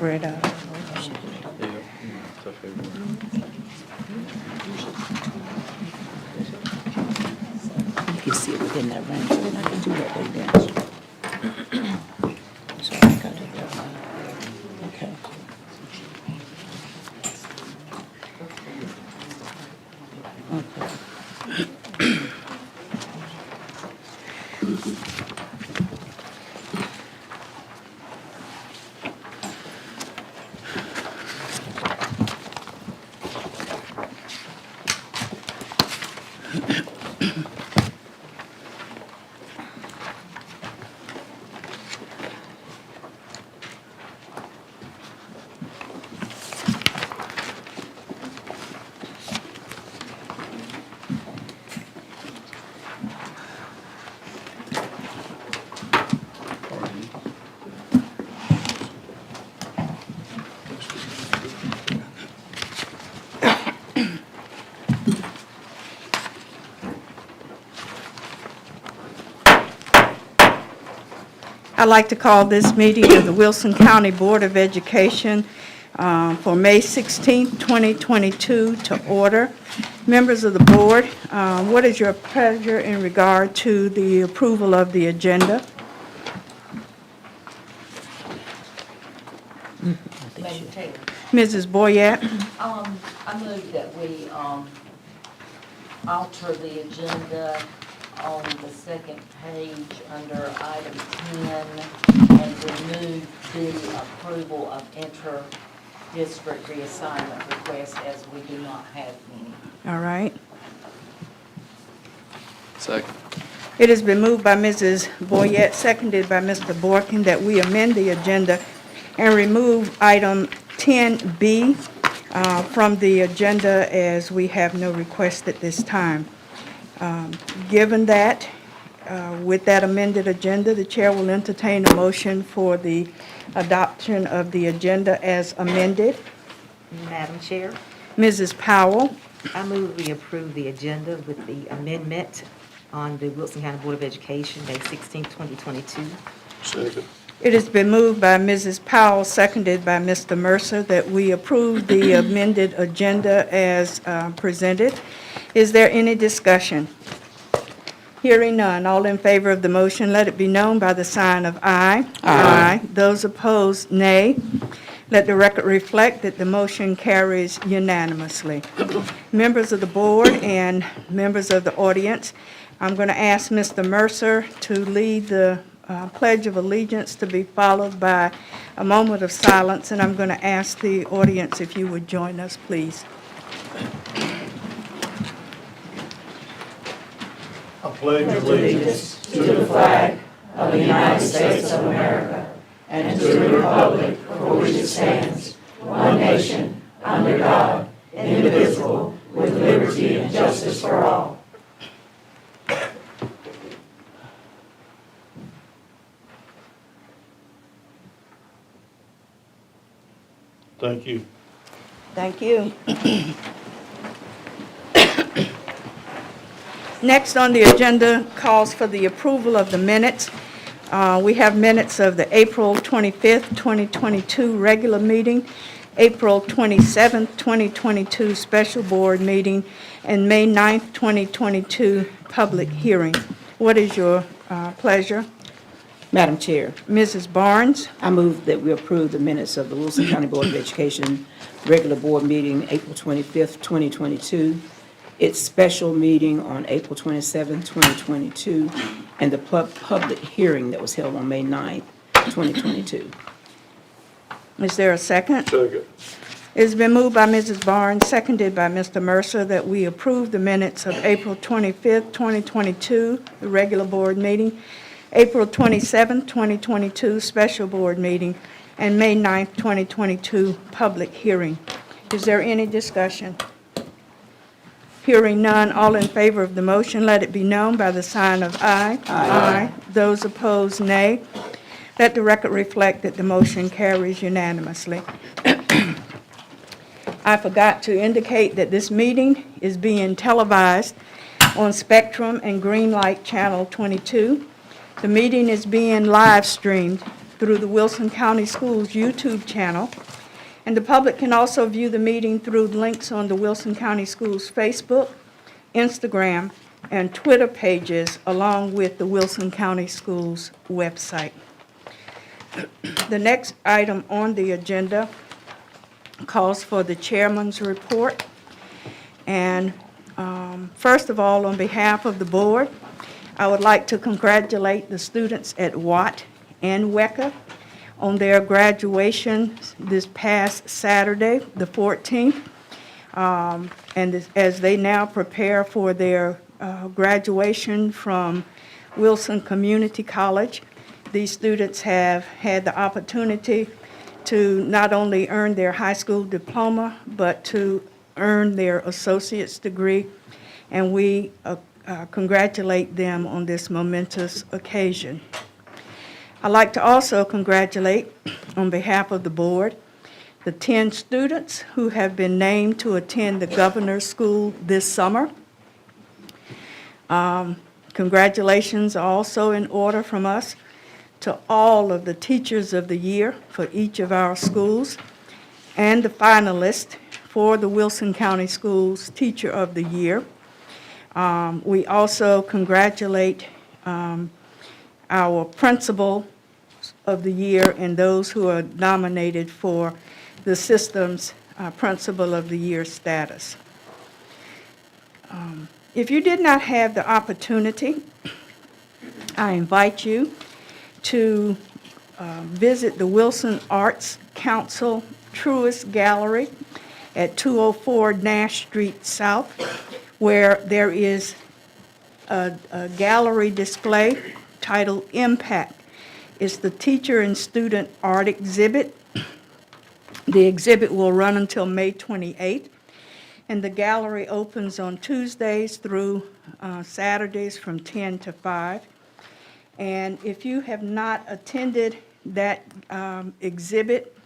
spread out. You can see it within that range, then I can do that way then. So I got it. Okay. Okay. I'd like to call this meeting of the Wilson County Board of Education for May 16th, 2022 to order. Members of the board, what is your pleasure in regard to the approval of the agenda? Madam Chair, Mrs. Boyette? I move that we alter the agenda on the second page under item 10 and remove the approval of inter-district reassignment requests as we do not have any. All right. Second. It has been moved by Mrs. Boyette, seconded by Mr. Borkin, that we amend the agenda and remove item 10B from the agenda as we have no request at this time. Given that, with that amended agenda, the chair will entertain a motion for the adoption of the agenda as amended. Madam Chair, Mrs. Powell, I move we approve the agenda with the amendment on the Wilson County Board of Education, May 16, 2022. Second. it has been moved by Mrs. Powell, seconded by Mr. Mercer, that we approve the amended agenda as presented. Is there any discussion? Hearing none, all in favor of the motion, let it be known by the sign of aye. Aye. Those opposed, nay. Let the record reflect that the motion carries unanimously. Members of the board and members of the audience, I'm going to ask Mr. Mercer to lead the Pledge of Allegiance, to be followed by a moment of silence, and I'm going to ask the audience if you would join us, please. I pledge allegiance to the flag of the United States of America and to the republic for which it stands, one nation, under God, indivisible, with liberty and justice for all. Thank you. Thank you. Next on the agenda calls for the approval of the minutes. We have minutes of the April 25th, 2022 regular meeting, April 27th, 2022 special board meeting, and May 9th, 2022 public hearing. What is your pleasure? Madam Chair, Mrs. Barnes? I move that we approve the minutes of the Wilson County Board of Education regular board meeting, April 25th, 2022, its special meeting on April 27th, 2022, and the public hearing that was held on May 9th, 2022. Is there a second? Second. It's been moved by Mrs. Barnes, seconded by Mr. Mercer, that we approve the minutes of April 25th, 2022, the regular board meeting, April 27th, 2022 special board meeting, and May 9th, 2022 public hearing. Is there any discussion? Hearing none, all in favor of the motion, let it be known by the sign of aye. Aye. Those opposed, nay. Let the record reflect that the motion carries unanimously. I forgot to indicate that this meeting is being televised on Spectrum and Greenlight Channel 22. The meeting is being live streamed through the Wilson County Schools YouTube channel. And the public can also view the meeting through links on the Wilson County Schools Facebook, Instagram, and Twitter pages, along with the Wilson County Schools website. The next item on the agenda calls for the chairman's report. And first of all, on behalf of the board, I would like to congratulate the students at Watt and WECA on their graduation this past Saturday, the 14th. And as they now prepare for their graduation from Wilson Community College, these students have had the opportunity to not only earn their high school diploma, but to earn their associate's degree, and we congratulate them on this momentous occasion. I'd like to also congratulate, on behalf of the board, the 10 students who have been named to attend the governor's school this summer. Congratulations are also in order from us to all of the teachers of the year for each of our schools and the finalists for the Wilson County Schools Teacher of the Year. We also congratulate our Principal of the Year and those who are nominated for the system's Principal of the Year status. If you did not have the opportunity, I invite you to visit the Wilson Arts Council Truist Gallery at 204 Nash Street South, where there is a gallery display titled Impact. It's the teacher and student art exhibit. The exhibit will run until May 28th, and the gallery opens on Tuesdays through Saturdays from 10 to 5. And if you have not attended that exhibit,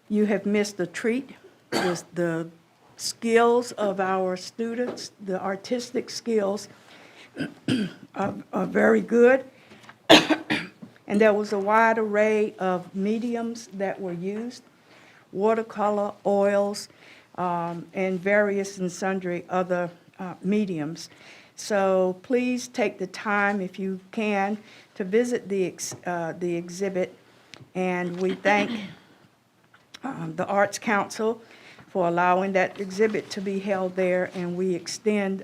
you have missed a treat. The skills of our students, the artistic skills, are very good. And there was a wide array of mediums that were used: watercolor, oils, and various and sundry other mediums. So please take the time, if you can, to visit the exhibit, and we thank the Arts Council for allowing that exhibit to be held there, and we extend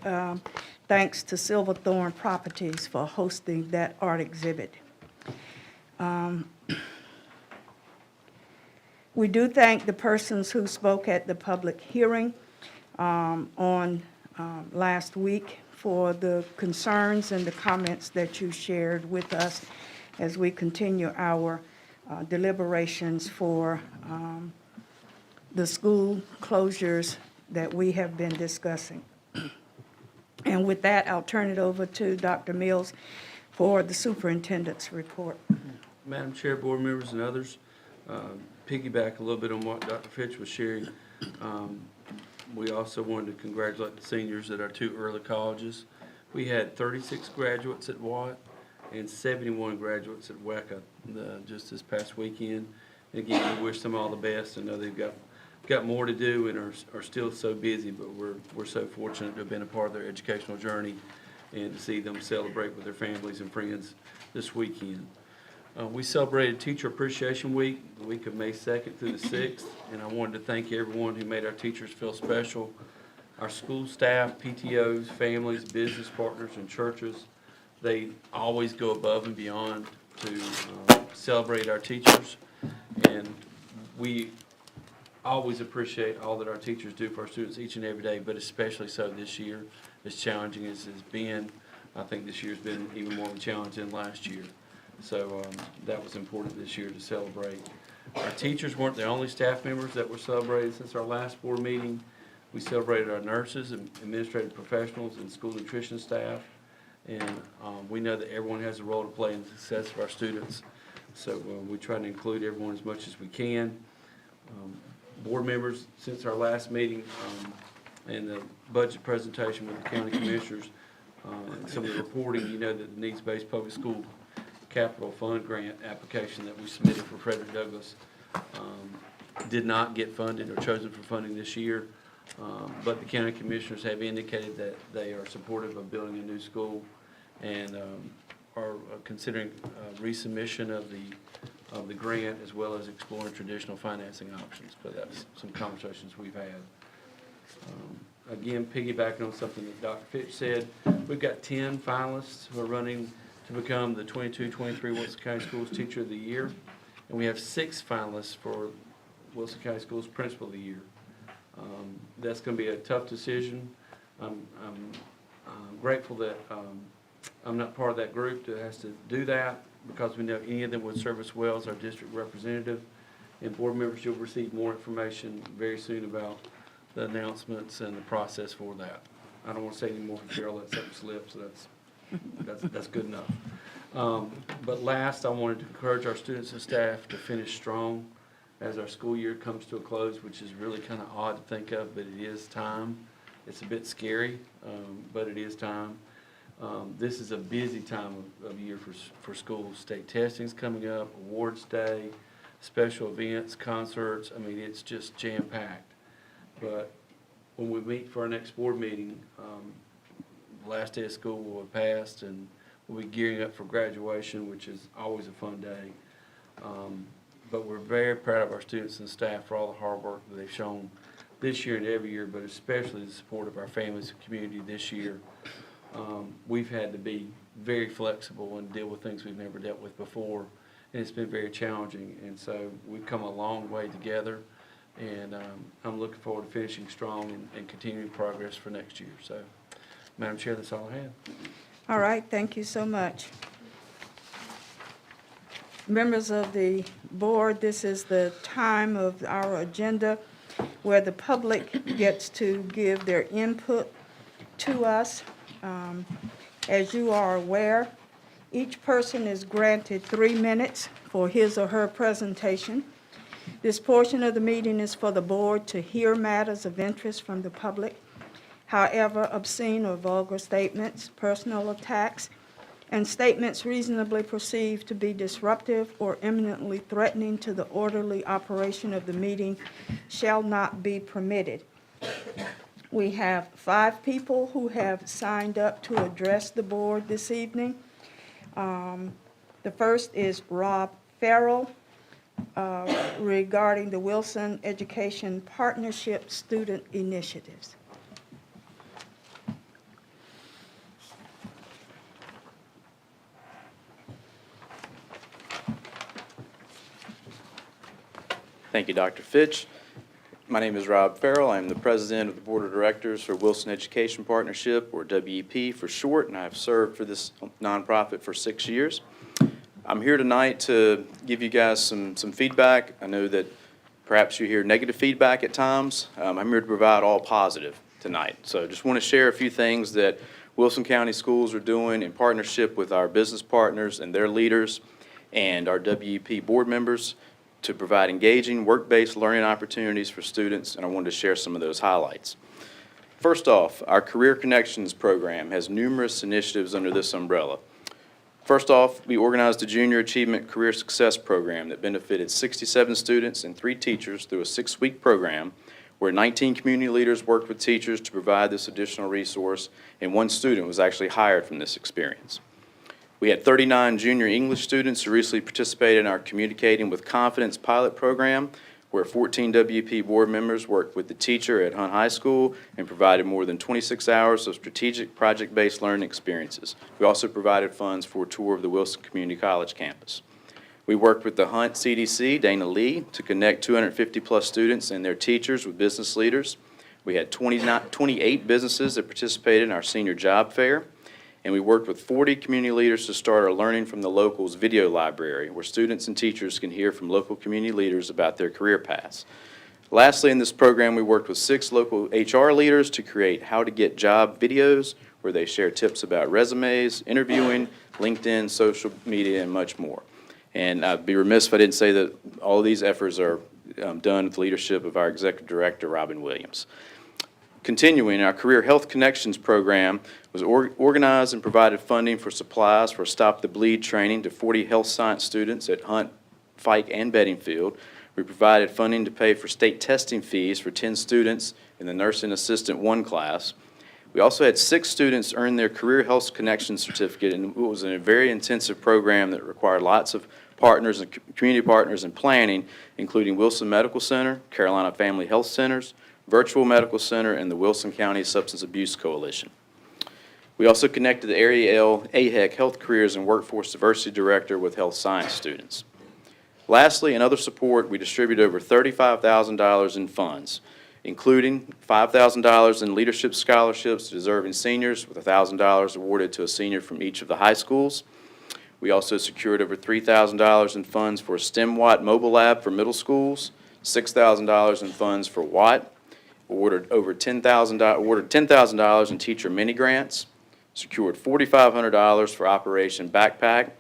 thanks to Silverthorne Properties for hosting that art exhibit. We do thank the persons who spoke at the public hearing on last week for the concerns and the comments that you shared with us as we continue our deliberations for the school closures that we have been discussing. And with that, I'll turn it over to Dr. Mills for the superintendent's report. Madam Chair, board members, and others, piggyback a little bit on what Dr. Fitch was sharing. We also wanted to congratulate the seniors at our two early colleges. We had 36 graduates at Watt and 71 graduates at WECA just this past weekend. And again, we wish them all the best. I know they've got more to do and are still so busy, but we're so fortunate to have been a part of their educational journey and to see them celebrate with their families and friends this weekend. We celebrated Teacher Appreciation Week, the week of May 2nd through the 6th, and I wanted to thank everyone who made our teachers feel special. Our school staff, PTOs, families, business partners, and churches, they always go above and beyond to celebrate our teachers, and we always appreciate all that our teachers do for our students each and every day, but especially so this year. As challenging as it's been, I think this year's been even more of a challenge than last year. So that was important this year to celebrate. Our teachers weren't the only staff members that were celebrated since our last board meeting. We celebrated our nurses and administrative professionals and school nutrition staff. And we know that everyone has a role to play in the success of our students. So we try to include everyone as much as we can. Board members, since our last meeting and the budget presentation with the county commissioners, some of the reporting, you know that the needs-based public school capital fund grant application that we submitted for Frederick Douglass did not get funded or chosen for funding this year. But the county commissioners have indicated that they are supportive of building a new school and are considering resubmission of the grant as well as exploring traditional financing options. But that's some conversations we've had. Again, piggybacking on something that Dr. Fitch said, we've got 10 finalists who are running to become the 22-23 Wilson County Schools Teacher of the Year. And we have 6 finalists for Wilson County Schools Principal of the Year. That's going to be a tough decision. I'm grateful that I'm not part of that group that has to do that, because we know any of them would serve us well as our district representative. And board members, you'll receive more information very soon about the announcements and the process for that. I don't want to say any more, Carol, let something slip, so that's good enough. But last, I wanted to encourage our students and staff to finish strong as our school year comes to a close, which is really kind of odd to think of, but it is time. It's a bit scary, but it is time. This is a busy time of year for schools. State testing's coming up, awards day, special events, concerts. I mean, it's just jam-packed. But when we meet for our next board meeting, the last day of school will have passed, and we'll be gearing up for graduation, which is always a fun day. But we're very proud of our students and staff for all the hard work that they've shown this year and every year, but especially the support of our families and community this year. We've had to be very flexible and deal with things we've never dealt with before, and it's been very challenging. And so we've come a long way together, and I'm looking forward to finishing strong and continuing progress for next year. So, Madam Chair, that's all I have. All right, thank you so much. Members of the board, this is the time of our agenda where the public gets to give their input to us. As you are aware, each person is granted 3 minutes for his or her presentation. This portion of the meeting is for the board to hear matters of interest from the public. However, obscene or vulgar statements, personal attacks, and statements reasonably perceived to be disruptive or imminently threatening to the orderly operation of the meeting shall not be permitted. We have 5 people who have signed up to address the board this evening. The first is Rob Farrell regarding the Wilson Education Partnership Student Initiatives. Thank you, Dr. Fitch. My name is Rob Farrell. I'm the president of the board of directors for Wilson Education Partnership, or WEP for short, and I've served for this nonprofit for 6 years. I'm here tonight to give you guys some feedback. I know that perhaps you hear negative feedback at times. I'm here to provide all positive tonight. So I just want to share a few things that Wilson County Schools are doing in partnership with our business partners and their leaders and our WEP board members to provide engaging, work-based learning opportunities for students, and I wanted to share some of those highlights. First off, our Career Connections program has numerous initiatives under this umbrella. First off, we organized a Junior Achievement Career Success program that benefited 67 students and 3 teachers through a 6-week program where 19 community leaders worked with teachers to provide this additional resource, and 1 student was actually hired from this experience. We had 39 junior English students who recently participated in our Communicating with Confidence pilot program, where 14 WP board members worked with the teacher at Hunt High School and provided more than 26 hours of strategic project-based learning experiences. We also provided funds for a tour of the Wilson Community College campus. We worked with the Hunt CDC, Dana Lee, to connect 250-plus students and their teachers with business leaders. We had 28 businesses that participated in our senior job fair. And we worked with 40 community leaders to start our Learning from the Locals video library, where students and teachers can hear from local community leaders about their career paths. Lastly, in this program, we worked with 6 local HR leaders to create how to get job videos, where they share tips about resumes, interviewing, LinkedIn, social media, and much more. And I'd be remiss if I didn't say that all of these efforts are done with the leadership of our executive director, Robin Williams. Continuing, our Career Health Connections program was organized and provided funding for supplies for Stop the Bleed training to 40 health science students at Hunt, Fike, and Bedingfield. We provided funding to pay for state testing fees for 10 students in the Nursing Assistant 1 class. We also had 6 students earn their Career Health Connection certificate, and it was a very intensive program that required lots of partners and community partners in planning, including Wilson Medical Center, Carolina Family Health Centers, Virtual Medical Center, and the Wilson County Substance Abuse Coalition. We also connected the Area L AHEC Health Careers and Workforce Diversity Director with health science students. Lastly, in other support, we distributed over $35,000 in funds, including $5,000 in leadership scholarships to deserving seniors, with $1,000 awarded to a senior from each of the high schools. We also secured over $3,000 in funds for a STEM Watt mobile lab for middle schools, $6,000 in funds for Watt, awarded $10,000 in teacher mini grants, secured $4,500 for Operation Backpack,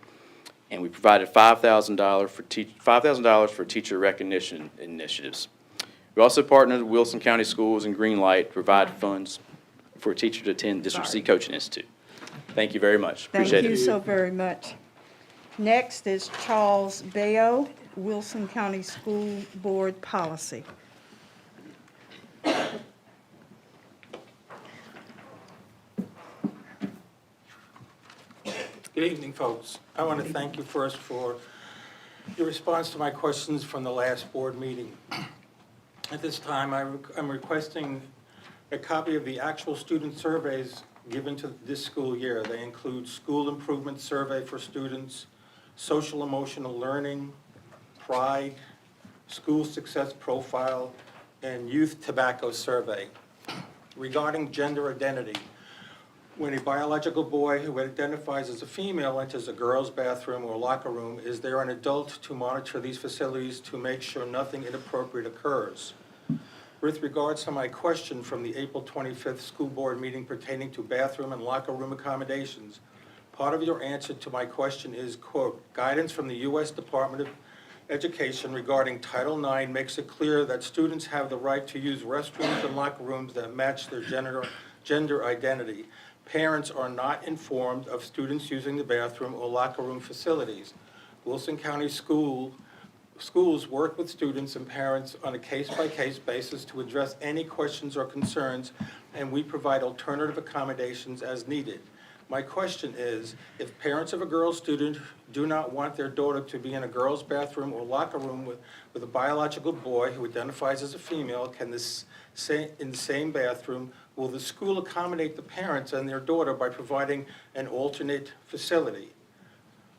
and we provided $5,000 for teacher recognition initiatives. We also partnered with Wilson County Schools and Greenlight to provide funds for a teacher to attend District C Coaching Institute. Thank you very much. Appreciate Thank it. you so very much. Next is Charles Bayo, Wilson County School Board Policy. Good evening, folks. I want to thank you first for your response to my questions from the last board meeting. At this time, I'm requesting a copy of the actual student surveys given to this school year. They include school improvement survey for students, social emotional learning, pride, school success profile, and youth tobacco survey. Regarding gender identity, when a biological boy who identifies as a female enters a girl's bathroom or locker room, is there an adult to monitor these facilities to make sure nothing inappropriate occurs? With regards to my question from the April 25th school board meeting pertaining to bathroom and locker room accommodations, part of your answer to my question is, quote, guidance from the U.S. Department of Education regarding Title IX makes it clear that students have the right to use restrooms and locker rooms that match their gender identity. Parents are not informed of students using the bathroom or locker room facilities. Wilson County schools work with students and parents on a case-by-case basis to address any questions or concerns, and we provide alternative accommodations as needed. My question is, if parents of a girl student do not want their daughter to be in a girl's bathroom or locker room with a biological boy who identifies as a female, in the same bathroom, will the school accommodate the parents and their daughter by providing an alternate facility?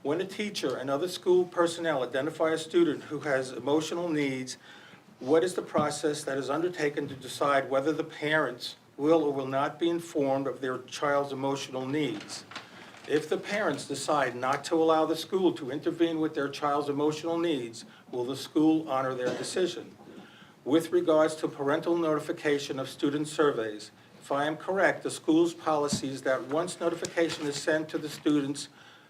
When a teacher and other school personnel identify a student who has emotional needs, what is the process that is undertaken to decide whether the parents will or will not be informed of their child's emotional needs? If the parents decide not to allow the school to intervene with their child's emotional needs, will the school honor their decision? With regards to parental notification of student surveys, if I am correct, the school's policy is that once notification is sent to the students'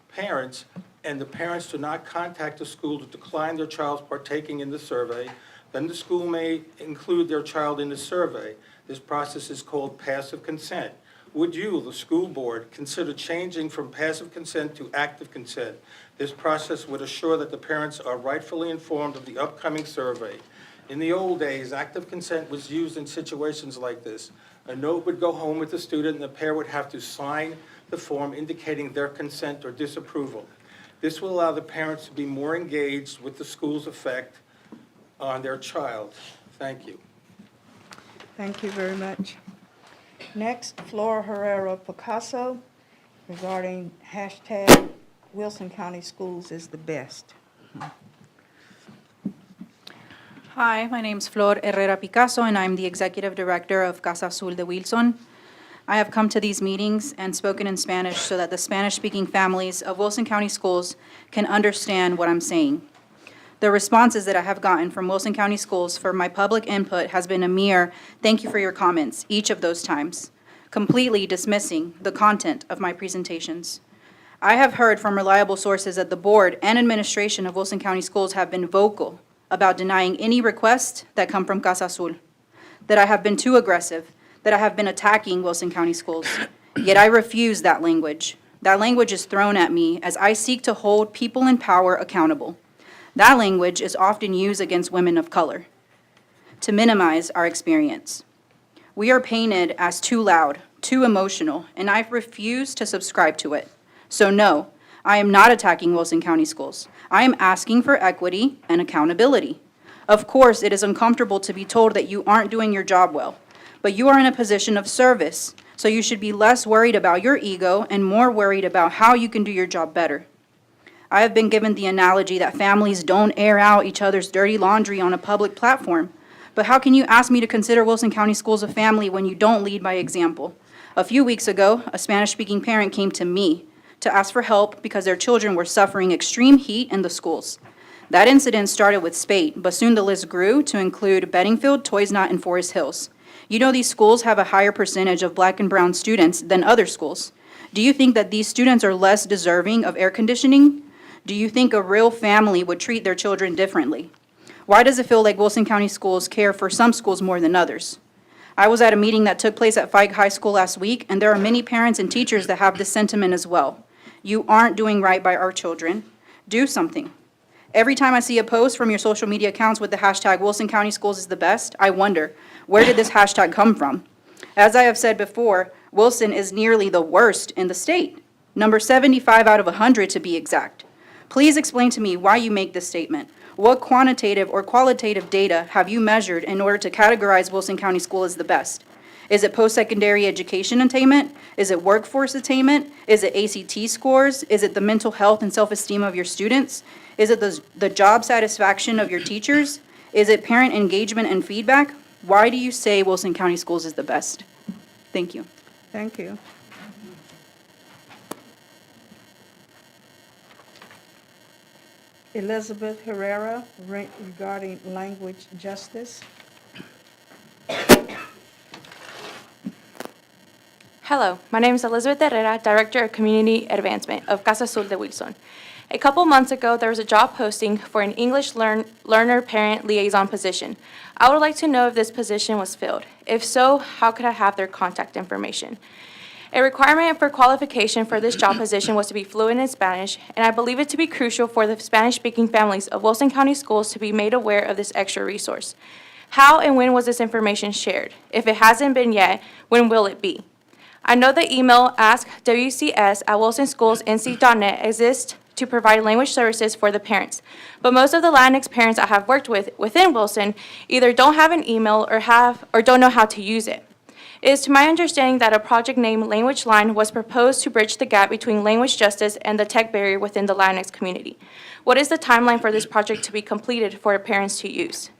parents and the parents do not contact the school to decline their child's partaking in the survey, then the school may include their child in the survey. This process is called passive consent. Would you, the school board, consider changing from passive consent to active consent? This process would assure that the parents are rightfully informed of the upcoming survey. In the old days, active consent was used in situations like this. A note would go home with the student and the parent would have to sign the form indicating their consent or disapproval. This will allow the parents to be more engaged with the school's effect on their child. Thank you. Thank you very much. Next, Flora Herrera Picasso, regarding hashtag Wilson County Schools is the best. Hi, my name's Flor Herrera Picasso, and I'm the Executive Director of Casa Azul de Wilson. I have come to these meetings and spoken in Spanish so that the Spanish-speaking families of Wilson County Schools can understand what I'm saying. The responses that I have gotten from Wilson County Schools for my public input has been a mere thank you for your comments each of those times, completely dismissing the content of my presentations. I have heard from reliable sources that the board and administration of Wilson County Schools have been vocal about denying any requests that come from Casa Azul, that I have been too aggressive, that I have been attacking Wilson County Schools, Yet I refuse that language. That language is thrown at me as I seek to hold people in power accountable. That language is often used against women of color to minimize our experience. We are painted as too loud, too emotional, and I refuse to subscribe to it. So no, I am not attacking Wilson County Schools. I am asking for equity and accountability. Of course, it is uncomfortable to be told that you aren't doing your job well, but you are in a position of service, so you should be less worried about your ego and more worried about how you can do your job better. I have been given the analogy that families don't air out each other's dirty laundry on a public platform. But how can you ask me to consider Wilson County Schools a family when you don't lead by example? A few weeks ago, a Spanish-speaking parent came to me to ask for help because their children were suffering extreme heat in the schools. That incident started with Spate, but soon the list grew to include Beddingfield, Toys Knot, and Forest Hills. You know these schools have a higher percentage of black and brown students than other schools. Do you think that these students are less deserving of air conditioning? Do you think a real family would treat their children differently? Why does it feel like Wilson County Schools care for some schools more than others? I was at a meeting that took place at Fike High School last week, and there are many parents and teachers that have this sentiment as well. You aren't doing right by our children. Do something. Every time I see a post from your social media accounts with the hashtag Wilson County Schools is the best, I wonder, where did this hashtag come from? As I have said before, Wilson is nearly the worst in the state, number 75 out of 100 to be exact. Please explain to me why you make this statement. What quantitative or qualitative data have you measured in order to categorize Wilson County School as the best? Is it post-secondary education attainment? Is it workforce attainment? Is it ACT scores? Is it the mental health and self-esteem of your students? Is it the job satisfaction of your teachers? Is it parent engagement and feedback? Why do you say Wilson County Schools is the best? Thank you. Thank you. Elizabeth Herrera, regarding language justice. Hello, my name is Elizabeth Herrera, Director of Community Advancement of Casa Azul de Wilson. A couple months ago, there was a job posting for an English learner-parent liaison position. I would like to know if this position was filled. If so, how could I have their contact information? A requirement for qualification for this job position was to be fluent in Spanish, and I believe it to be crucial for the Spanish-speaking families of Wilson County Schools to be made aware of this extra resource. How and when was this information shared? If it hasn't been yet, when will it be? I know the email askwcs@wilsonschoolsnc.net exists to provide language services for the parents, but most of the Latinx parents I have worked with within Wilson either don't have an email or don't know how to use it. It is to my understanding that a project named Language Line was proposed to bridge the gap between language justice and the tech barrier within the Latinx community. What is the timeline for this project to be completed for parents to use?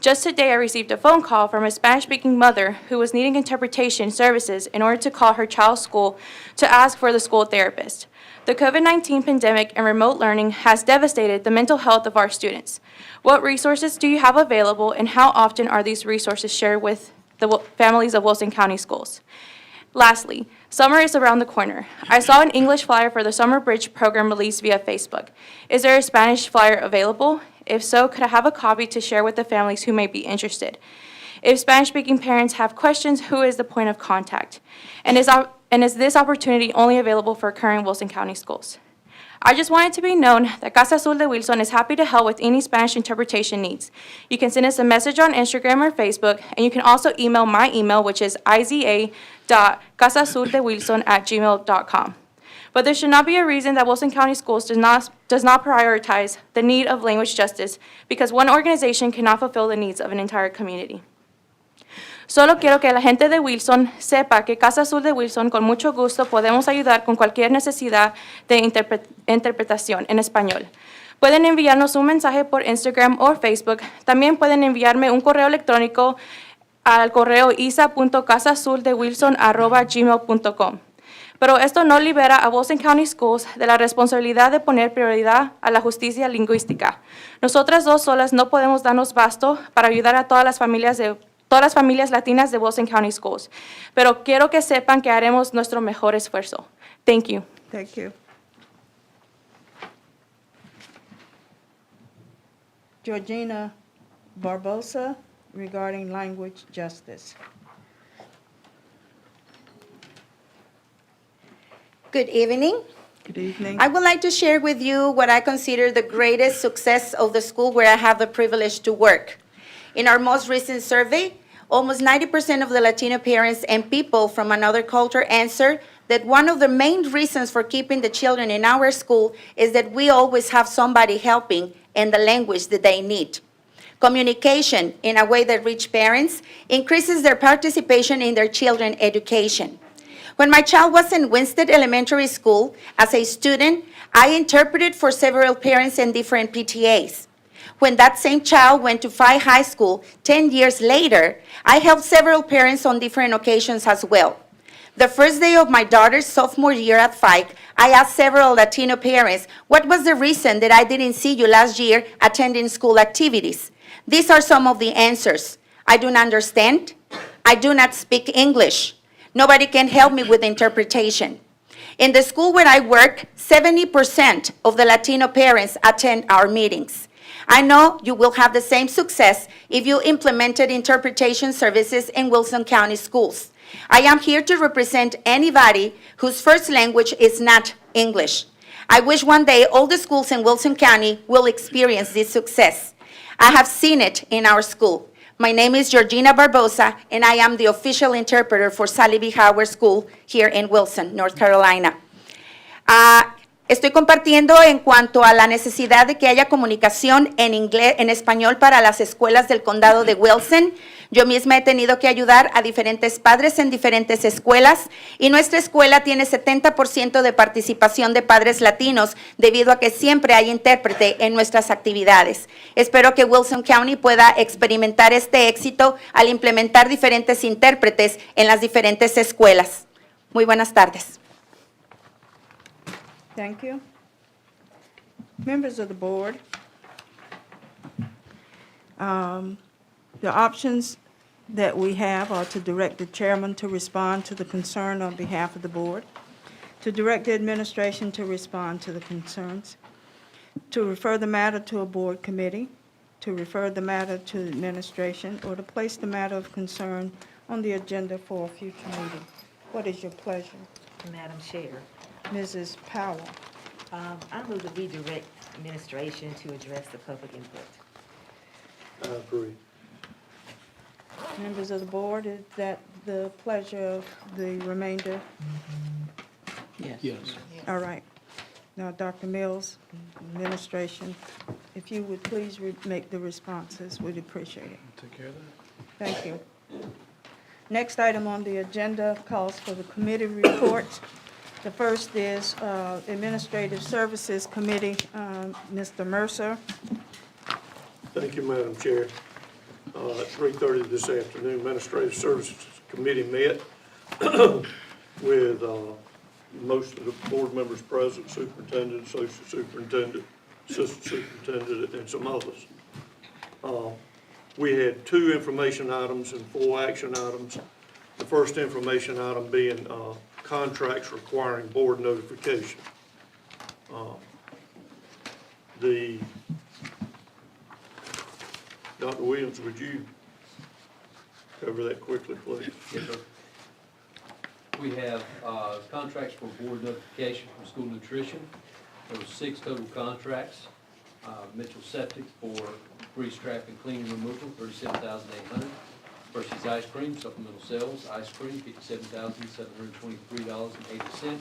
Just today, I received a phone call from a Spanish-speaking mother who was needing interpretation services in order to call her child's school to ask for the school therapist. The COVID-19 pandemic and remote learning has devastated the mental health of our students. What resources do you have available, and how often are these resources shared with the families of Wilson County Schools? Lastly, summer is around the corner. I saw an English flyer for the Summer Bridge program released via Facebook. Is there a Spanish flyer available? If so, could I have a copy to share with the families who may be interested? If Spanish-speaking parents have questions, who is the point of contact? And is this opportunity only available for current Wilson County Schools? I just want it to be known that Casa Azul de Wilson is happy to help with any Spanish interpretation needs. You can send us a message on Instagram or Facebook, and you can also email my email, which is iza.casazuldewilson@gmail.com. But there should not be a reason that Wilson County Schools does not prioritize the need of language justice, because one organization cannot fulfill the needs of an entire community. Solo quiero que la gente de Wilson sepa que Casa Azul de Wilson con mucho gusto podemos ayudar con cualquier necesidad de interpretación en español. Pueden enviarnos un mensaje por Instagram o Facebook. También pueden enviarme un correo electrónico al correo isa.casazuldewilson@gmail.com. Pero esto no libera a Wilson County Schools de la responsabilidad de poner prioridad a la justicia lingüística. Nosotras dos solas no podemos darnos basto para ayudar a todas las familias latinas de Wilson County Schools. Pero quiero que sepan que haremos nuestro mejor esfuerzo. Thank you. Thank you. Georgina Barbosa, regarding language justice. Good evening. Good evening. I would like to share with you what I consider the greatest success of the school where I have the privilege to work. In our most recent survey, almost 90% of the Latino parents and people from another culture answered that one of the main reasons for keeping the children in our school is that we always have somebody helping in the language that they need. Communication in a way that reaches parents increases their participation in their children's education. When my child was in Winstead Elementary School, as a student, I interpreted for several parents in different PTAs. When that same child went to Phi High School 10 years later, I helped several parents on different occasions as well. The first day of my daughter's sophomore year at Phi, I asked several Latino parents, what was the reason that I didn't see you last year attending school activities? These are some of the answers. I do not understand. I do not speak English. Nobody can help me with interpretation. In the school where I work, 70% of the Latino parents attend our meetings. I know you will have the same success if you implemented interpretation services in Wilson County schools. I am here to represent anybody whose first language is not English. I wish one day all the schools in Wilson County will experience this success. I have seen it in our school. My name is Georgina Barbosa, and I am the official interpreter for Sally B. Howard School here in Wilson, North Carolina. Estoy compartiendo en cuanto a la necesidad de que haya comunicación en inglés, en español para las escuelas del condado de Wilson. Yo misma he tenido que ayudar a diferentes padres en diferentes escuelas y nuestra escuela tiene 70% de participación de padres latinos debido a que siempre hay intérprete en nuestras actividades. Espero que Wilson County pueda experimentar este éxito al implementar diferentes intérpretes en las diferentes escuelas. Muy buenas tardes. Thank you. Members of the board, the options that we have are to direct the chairman to respond to the concern on behalf of the board, to direct the administration to respond to the concerns, to refer the matter to a board committee, to refer the matter to administration, or to place the matter of concern on the agenda for a future meeting. What is your pleasure? Madam Chair, Mrs. Powell? I move that we direct administration to address the public input. I agree. Members of the board, is that the pleasure of the remainder? Yes. All right. Now, Dr. Mills, administration, if you would please make the responses, we'd appreciate it. Take care of that. Thank you. Next item on the agenda calls for the committee reports. The first is Administrative Services Committee, Mr. Mercer. Thank you, Madam Chair. At 3:30 this afternoon, Administrative Services Committee met with most of the board members present, superintendent, associate superintendent, assistant superintendent, and some others. We had 2 information items and 4 action items. The first information item being contracts requiring board notification. Dr. Williams, would you cover that quickly, please? Yes, sir. We have contracts for board notification from school nutrition. There were 6 total contracts. Mitchell Septic for grease trap and cleaning removal, $37,800. Versus Ice Cream, supplemental sales, ice cream, $57,723.80.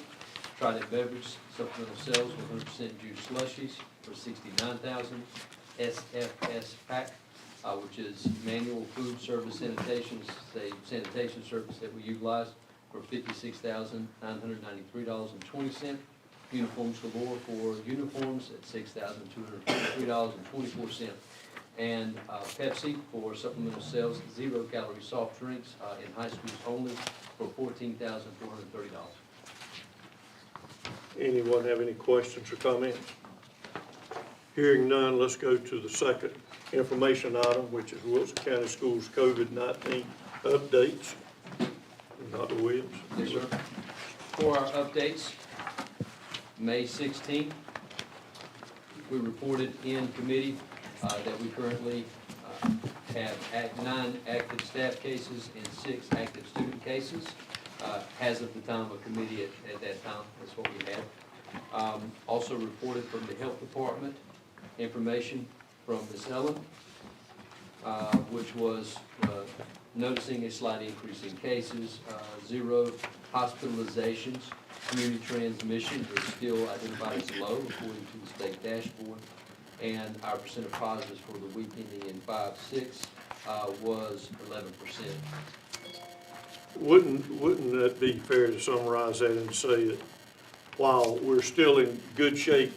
Trident Beverage, supplemental sales, 100% juice slushies for $69,000. SFS Pack, which is manual food service sanitation, the sanitation service that we utilize, for $56,993.20. Uniforms galore for uniforms at $6,243.24. And Pepsi for supplemental sales, 0-calorie soft drinks in high schools only for $14,430. Anyone have any questions or comments? Hearing none, let's go to the second information item, which is Wilson County Schools COVID-19 updates. Dr. Williams. Yes, sir. For our updates, May 16th, we reported in committee that we currently have 9 active staff cases and 6 active student cases. as of the time of committee at that time. That's what we had. Also reported from the Health Department, information from Ms. Ellen, which was noticing a slight increase in cases, 0 hospitalizations. Community transmission is still identified as low according to the state dashboard. And our percent of positives for the week ending in 5/6 was 11%. Wouldn't that be fair to summarize that and say that while we're still in good shape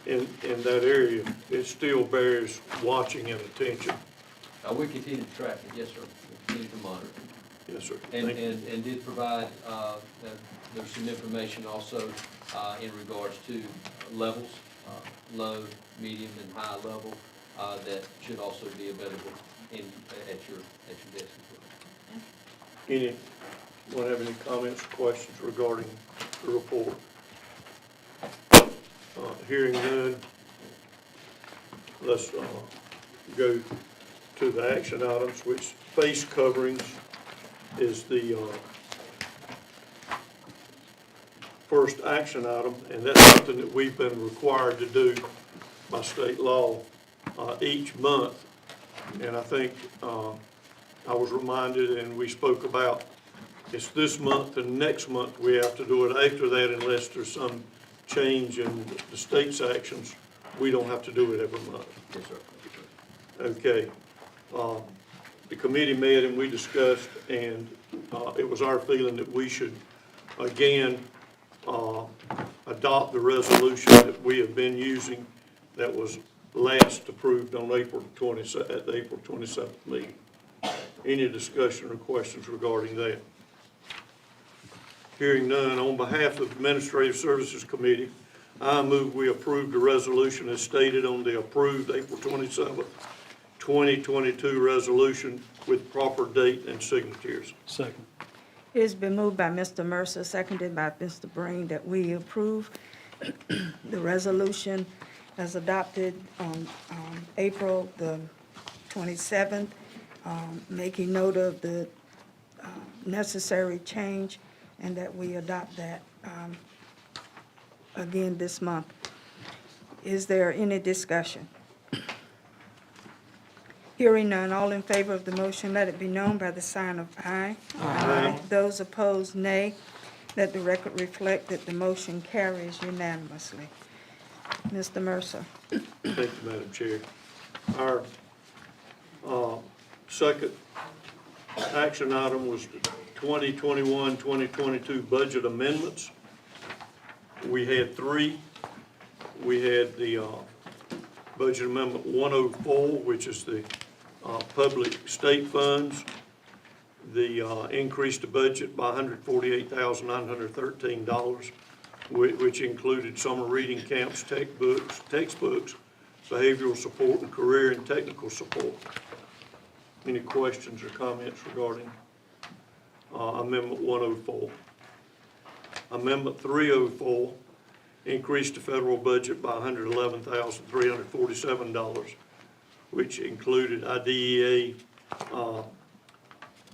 in that area, it still bears watching and attention? We continue to track it, yes, sir. We continue to monitor it. Yes, sir. And, Thank you. and did provide, there's some information also in regards to levels, low, medium, and high level, that should also be available at your desk as well. Anyone have any comments or questions regarding the report? Hearing none, let's go to the action items, which face coverings is the first action item, and that's something that we've been required to do by state law each month. And I think I was reminded, and we spoke about, it's this month and next month we have to do it. After that, unless there's some change in the state's actions, we don't have to do it every month. Yes, sir. Okay. The committee met and we discussed, and it was our feeling that we should, again, adopt the resolution that we have been using that was last approved on April 27th, at the April 27th meeting. Any discussion or questions regarding that? Hearing none, on behalf of the Administrative Services Committee, I move we approve the resolution as stated on the approved April 27th, 2022 resolution with proper date and signatures. Second. It has been moved by Mr. Mercer, seconded by Mr. Breen, that we approve the resolution as adopted on April the 27th, making note of the necessary change, and that we adopt that again this month. Is there any discussion? Hearing none, all in favor of the motion, let it be known by the sign of aye. Aye. Those opposed, nay. Let the record reflect that the motion carries unanimously. Mr. Mercer. Thank you, Madam Chair. Our second action item was the 2021-2022 budget amendments. We had 3. We had the budget amendment 104, which is the public state funds. The increased the budget by $148,913, which included summer reading camps, textbooks, behavioral support, and career and technical support. Any questions or comments regarding Amendment 104? Amendment 304 increased the federal budget by $111,347, which included IDEA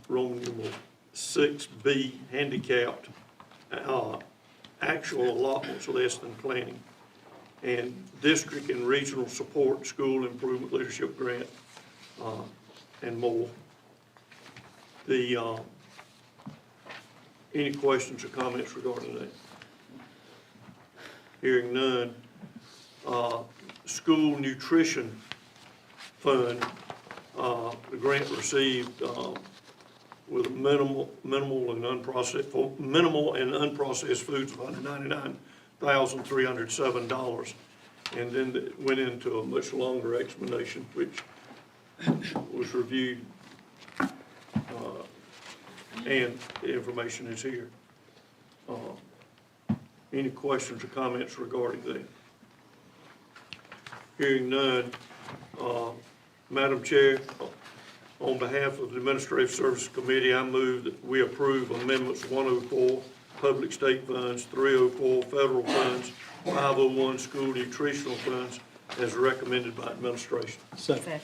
Roman numeral 6B handicapped, actual allotments less than planning, and district and regional support, school improvement leadership grant, and more. Any questions or comments regarding that? Hearing none. School nutrition fund, the grant received with minimal and unprocessed foods of $199,307, and then it went into a much longer explanation, which was reviewed, and the information is here. Any questions or comments regarding that? Hearing none, Madam Chair, on behalf of the Administrative Services Committee, I move that we approve amendments 104, public state funds, 304, federal funds, 501, school nutritional funds, as recommended by administration. Second.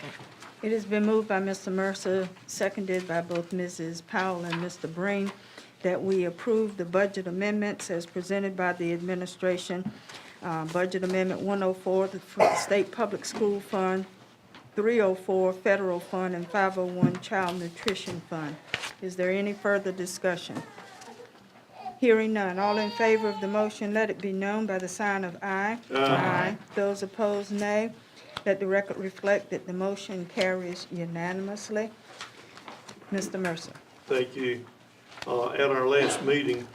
It has been moved by Mr. Mercer, seconded by both Mrs. Powell and Mr. Breen, that we approve the budget amendments as presented by the administration. Budget Amendment 104 for the State Public School Fund, 304 Federal Fund, and 501 Child Nutrition Fund. Is there any further discussion? Hearing none. All in favor of the motion, let it be known by the sign of aye. Aye. Those opposed, nay. Let the record reflect that the motion carries unanimously. Mr. Mercer. Thank you. At our last meeting,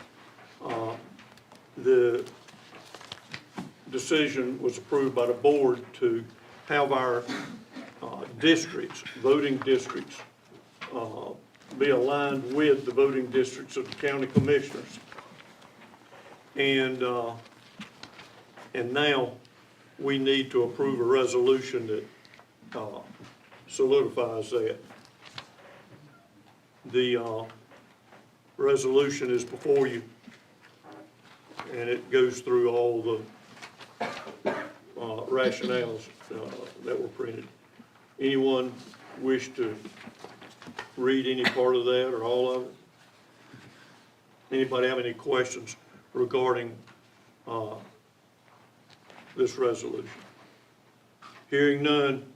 the decision was approved by the board to have our districts, voting districts, be aligned with the voting districts of the county commissioners. And now we need to approve a resolution that solidifies that. The resolution is before you, and it goes through all the rationales that were printed. Anyone wish to read any part of that or all of it? Anybody have any questions regarding this resolution? Hearing none,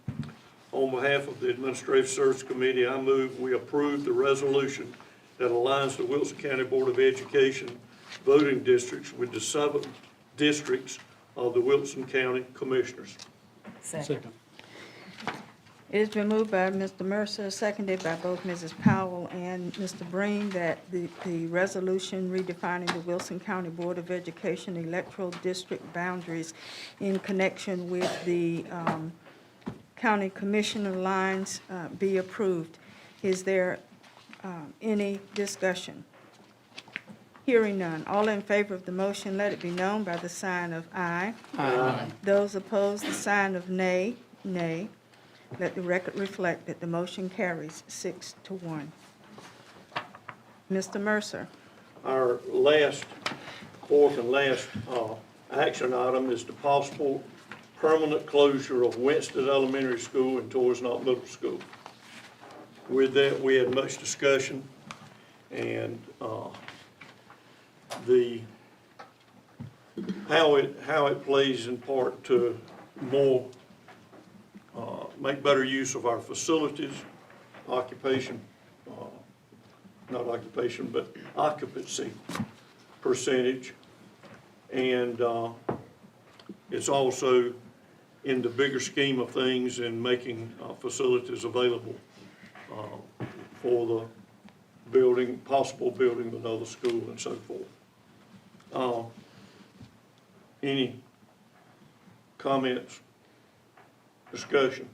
on behalf of the Administrative Service Committee, I move we approve the resolution that aligns the Wilson County Board of Education voting districts with the 7 districts of the Wilson County Commissioners. Second. It has been moved by Mr. Mercer, seconded by both Mrs. Powell and Mr. Breen, that the resolution redefining the Wilson County Board of Education electoral district boundaries in connection with the county commissioner lines be approved. Is there any discussion? Hearing none. All in favor of the motion, let it be known by the sign of aye. Aye. Those opposed, the sign of nay. Nay. Let the record reflect that the motion carries 6-1. Mr. Mercer. Our fourth and last action item is the possible permanent closure of Winston Elementary School and Torsnot Middle School. With that, we had much discussion, and how it plays in part to more make better use of our facilities, occupancy percentage, and it's also in the bigger scheme of things in making facilities available for the possible building of another school and so forth. Any comments, discussion?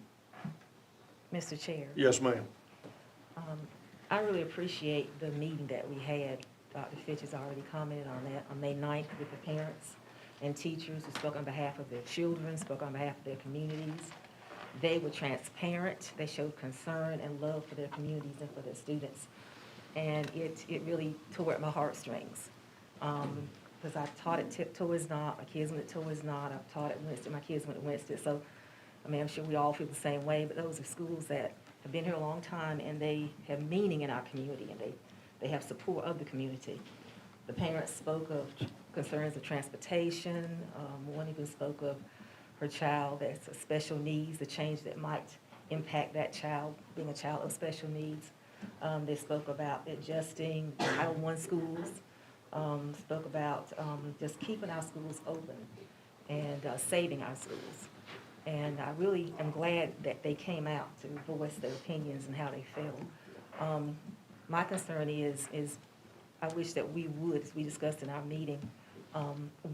Mr. Chair. Yes, ma'am. I really appreciate the meeting that we had. Dr. Fitch has already commented on that on May 9th with the parents and teachers who spoke on behalf of their children, spoke on behalf of their communities. They were transparent. They showed concern and love for their communities and for their students. And it really tore at my heartstrings. Because I taught at Torsnot, my kids went to Torsnot, I've taught at Winston, my kids went to Winston. So, I mean, I'm sure we all feel the same way, but those are schools that have been here a long time and they have meaning in our community and they have support of the community. The parents spoke of concerns of transportation. One even spoke of her child that's a special needs, the change that might impact that child, being a child of special needs. They spoke about adjusting Title I schools, spoke about just keeping our schools open and saving our schools. And I really am glad that they came out to voice their opinions and how they feel. My concern is I wish that we would, as we discussed in our meeting,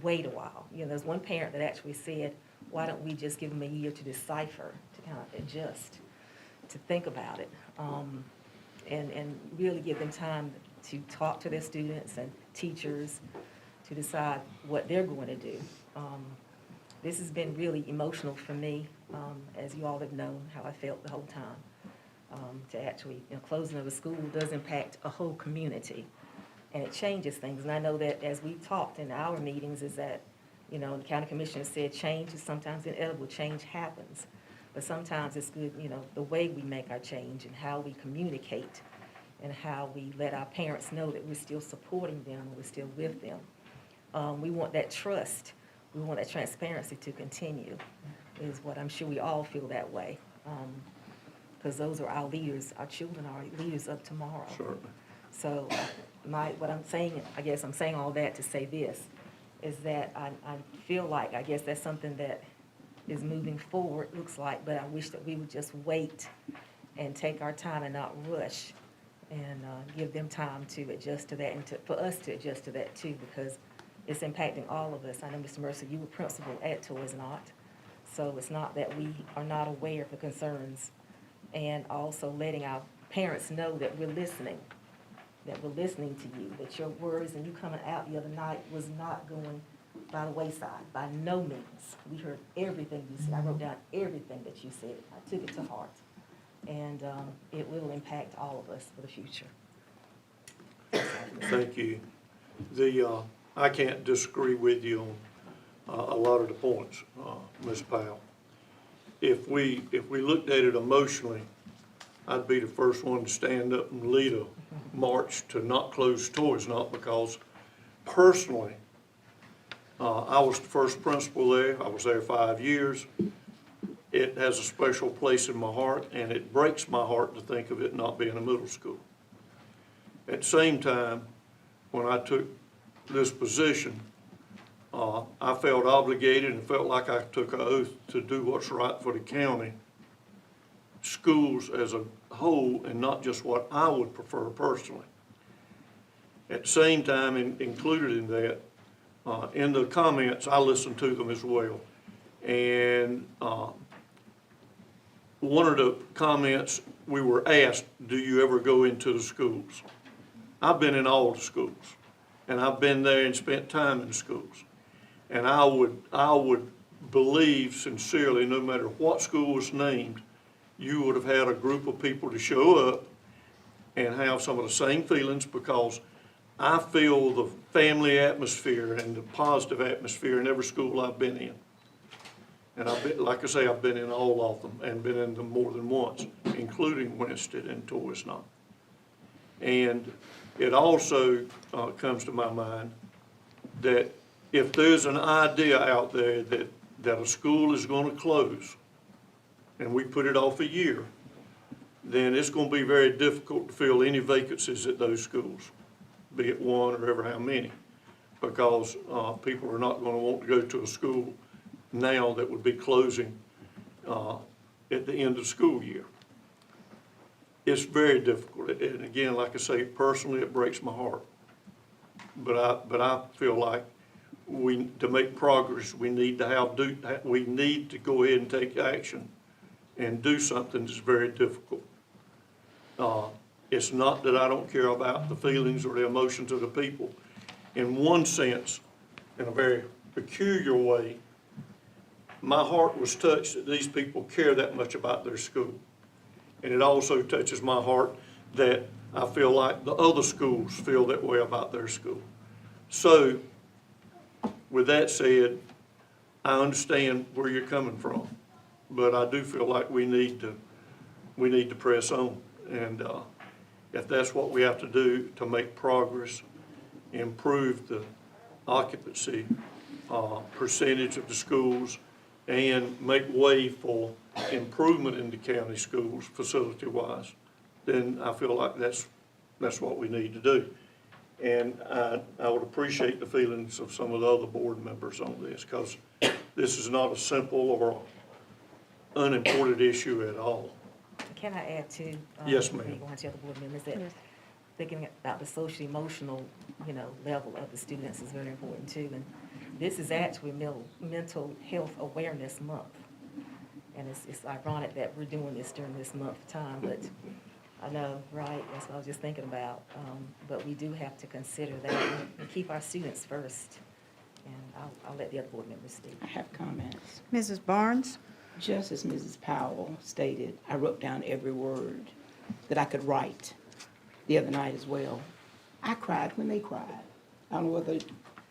wait a while. You know, there's one parent that actually said, why don't we just give them a year to decipher, to kind of adjust, to think about it, and really give them time to talk to their students and teachers to decide what they're going to do. This has been really emotional for me, as you all have known how I felt the whole time. To actually, closing of a school does impact a whole community, and it changes things. And I know that as we talked in our meetings is that, the county commissioner said change is sometimes inevitable, change happens. But sometimes it's good, the way we make our change and how we communicate and how we let our parents know that we're still supporting them and we're still with them. We want that trust, we want that transparency to continue, is what I'm sure we all feel that way. Because those are our leaders, our children are our leaders of tomorrow. Certainly. So what I'm saying, I guess I'm saying all that to say this, is that I feel like, I guess that's something that is moving forward, looks like, but I wish that we would just wait and take our time and not rush, and give them time to adjust to that, and for us to adjust to that too, because it's impacting all of us. I know, Mr. Mercer, you were principal at Toys Not, so it's not that we are not aware of the concerns, and also letting our parents know that we're listening to you, that your words and you coming out the other night was not going by the wayside, by no means. We heard everything you said. I wrote down everything that you said. I took it to heart. And it will impact all of us for the future. Thank you. I can't disagree with you on a lot of the points, Ms. Powell. If we looked at it emotionally, I'd be the first one to stand up and lead a march to not close Toys Not, because personally, I was the first principal there. I was there 5 years. It has a special place in my heart, and it breaks my heart to think of it not being a middle school. At the same time, when I took this position, I felt obligated and felt like I took an oath to do what's right for the county, schools as a whole, and not just what I would prefer personally. At the same time, included in that, in the comments, I listened to them as well. And one of the comments, we were asked, do you ever go into the schools? I've been in all the schools, and I've been there and spent time in schools. And I would believe sincerely, no matter what school was named, you would have had a group of people to show up and have some of the same feelings, because I feel the family atmosphere and the positive atmosphere in every school I've been in. And I've been, like I say, I've been in all of them and been in them more than once, including Winston and Toys Not. And it also comes to my mind that if there's an idea out there that a school is going to close, and we put it off a year, then it's going to be very difficult to fill any vacancies at those schools, be it one or ever how many, because people are not going to want to go to a school now that would be closing at the end of the school year. It's very difficult, and again, like I say, personally, it breaks my heart. But I feel like to make progress, we need to go ahead and take action and do something that's very difficult. It's not that I don't care about the feelings or the emotions of the people. In one sense, in a very peculiar way, my heart was touched that these people care that much about their school. And it also touches my heart that I feel like the other schools feel that way about their school. So, with that said, I understand where you're coming from, but I do feel like we need to press on. And if that's what we have to do to make progress, improve the occupancy percentage of the schools, and make way for improvement in the county schools facility-wise, then I feel like that's what we need to do. And I would appreciate the feelings of some of the other board members on this, because this is not a simple or unimportant issue at all. Can I add to? Yes, ma'am. Before you go on to other board members, that thinking about the social emotional, level of the students is very important too. And this is actually Mental Health Awareness Month. And it's ironic that we're doing this during this month of time, but I know, right, that's what I was just thinking about. But we do have to consider that and keep our students first. And I'll let the other board members speak. I have comments. Mrs. Barnes? Just as Mrs. Powell stated, I wrote down every word that I could write the other night as well. I cried when they cried. I don't know whether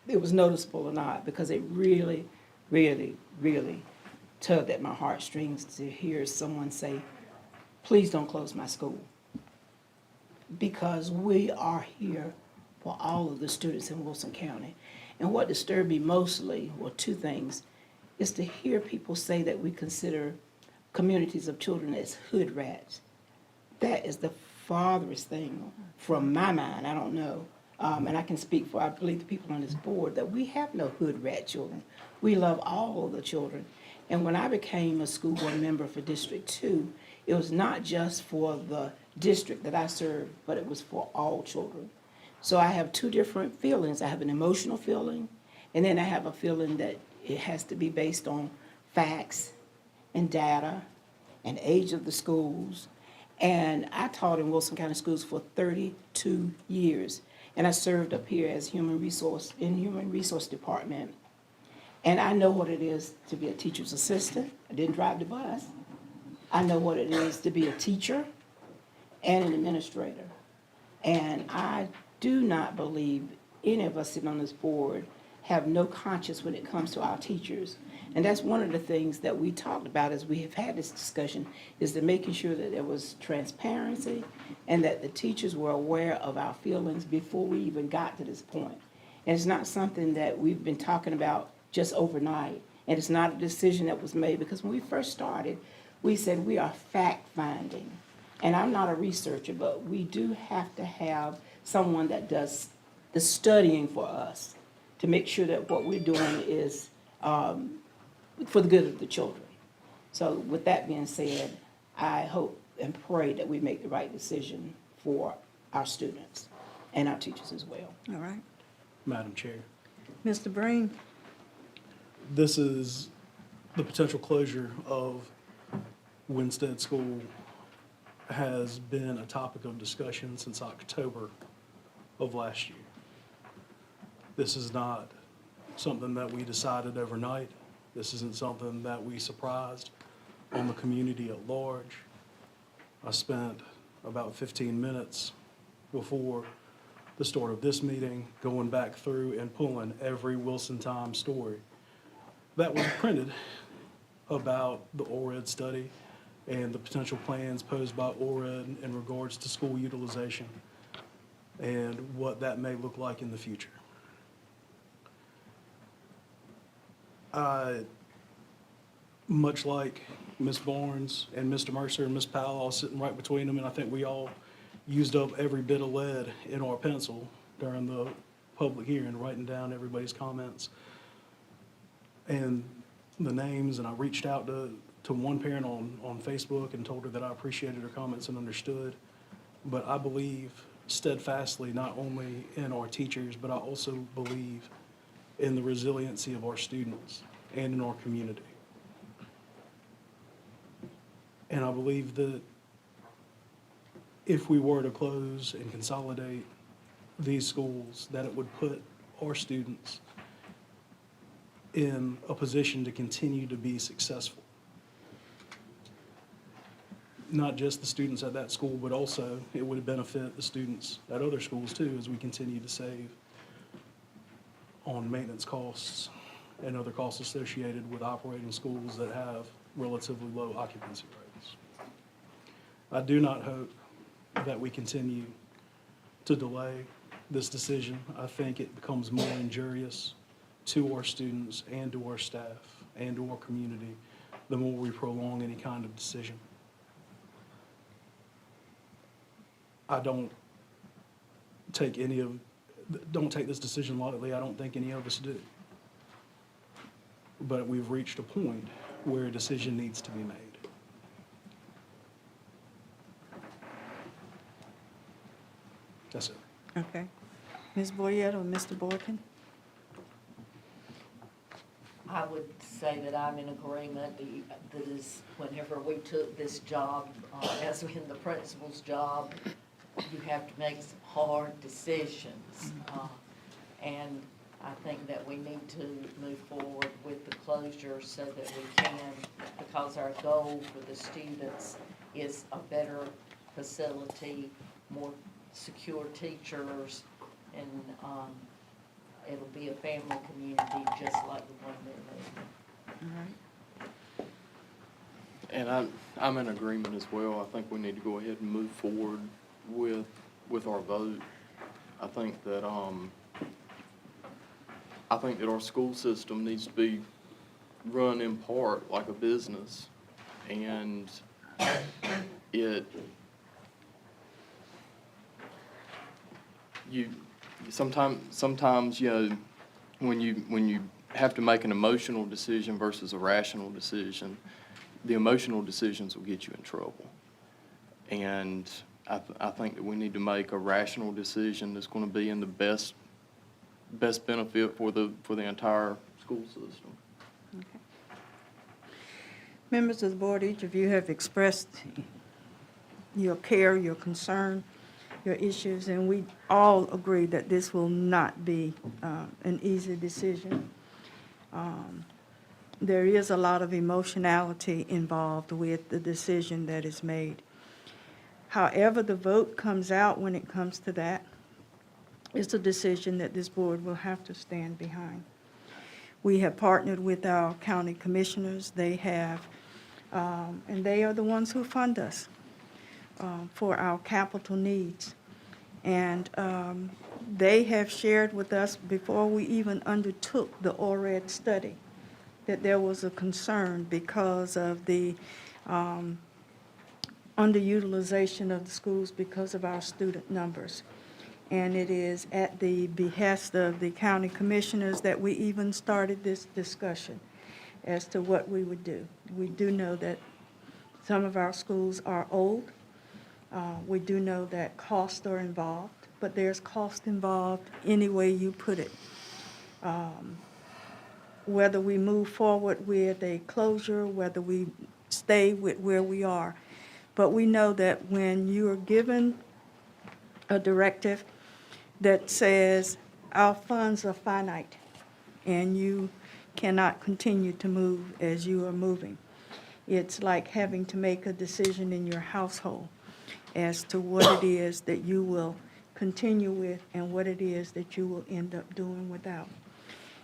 it was noticeable or not, because it really, really, really tugged at my heartstrings to hear someone say, please don't close my school. because we are here for all of the students in Wilson County. And what disturbed me mostly were two things, is to hear people say that we consider communities of children as hood rats. That is the farthest thing from my mind, I don't know. And I can speak for, I believe, the people on this board, that we have no hood rat children. We love all of the children. And when I became a school board member for District 2, it was not just for the district that I served, but it was for all children. So I have two different feelings. I have an emotional feeling, and then I have a feeling that it has to be based on facts and data and age of the schools. And I taught in Wilson County Schools for 32 years. And I served up here as Human Resource Department. And I know what it is to be a teacher's assistant. I didn't drive the bus. I know what it is to be a teacher and an administrator. And I do not believe any of us sitting on this board have no conscience when it comes to our teachers. And that's one of the things that we talked about as we have had this discussion, is that making sure that there was transparency and that the teachers were aware of our feelings before we even got to this point. And it's not something that we've been talking about just overnight. And it's not a decision that was made, because when we first started, we said we are fact-finding. And I'm not a researcher, but we do have to have someone that does the studying for us to make sure that what we're doing is for the good of the children. So with that being said, I hope and pray that we make the right decision for our students and our teachers as well. All right. Madam Chair, Mr. Breen? this is the potential closure of Winstead School has been a topic of discussion since October of last year. This is not something that we decided overnight. This isn't something that we surprised on the community at large. I spent about 15 minutes before the start of this meeting going back through and pulling every Wilson Times story that was printed about the ORED study and the potential plans posed by ORED in regards to school utilization and what that may look like in the future. Much like Ms. Barnes and Mr. Mercer and Ms. Powell, I was sitting right between them, and I think we all used up every bit of lead in our pencil during the public hearing, writing down everybody's comments and the names. And I reached out to one parent on Facebook and told her that I appreciated her comments and understood. But I believe steadfastly not only in our teachers, but I also believe in the resiliency of our students and in our community. And I believe that if we were to close and consolidate these schools, that it would put our students in a position to continue to be successful. Not just the students at that school, but also it would benefit the students at other schools too, as we continue to save on maintenance costs and other costs associated with operating schools that have relatively low occupancy rates. I do not hope that we continue to delay this decision. I think it becomes more injurious to our students and to our staff and to our community the more we prolong any kind of decision. I don't take this decision lightly. I don't think any of us do. But we've reached a point where a decision needs to be made. That's it. Okay. Ms. Boyette or Mr. Boykin? I would say that I'm in agreement that is, whenever we took this job, as in the principal's job, you have to make some hard decisions. And I think that we need to move forward with the closure so that we can, because our goal for the students is a better facility, more secure teachers, and it'll be a family community just like the one they're in. All right. And I'm in agreement as well. I think we need to go ahead and move forward with with our vote. I think that our school system needs to be run in part like a business, and sometimes, you know, when you have to make an emotional decision versus a rational decision, the emotional decisions will get you in trouble. And I think that we need to make a rational decision that's going to be in the best benefit for the entire school system. Members of the board, each of you have expressed your care, your concern, your issues, and we all agree that this will not be an easy decision. There is a lot of emotionality involved with the decision that is made. However the vote comes out when it comes to that, it's a decision that this board will have to stand behind. We have partnered with our county commissioners. They have, and they are the ones who fund us for our capital needs. And they have shared with us before we even undertook the ORAD study that there was a concern because of the underutilization of the schools because of our student numbers. And it is at the behest of the county commissioners that we even started this discussion as to what we would do. We do know that some of our schools are old. We do know that costs are involved, but there's cost involved any way you put it. Whether we move forward with a closure, whether we stay with where we are. But we know that when you are given a directive that says our funds are finite and you cannot continue to move as you are moving, it's like having to make a decision in your household as to what it is that you will continue with and what it is that you will end up doing without.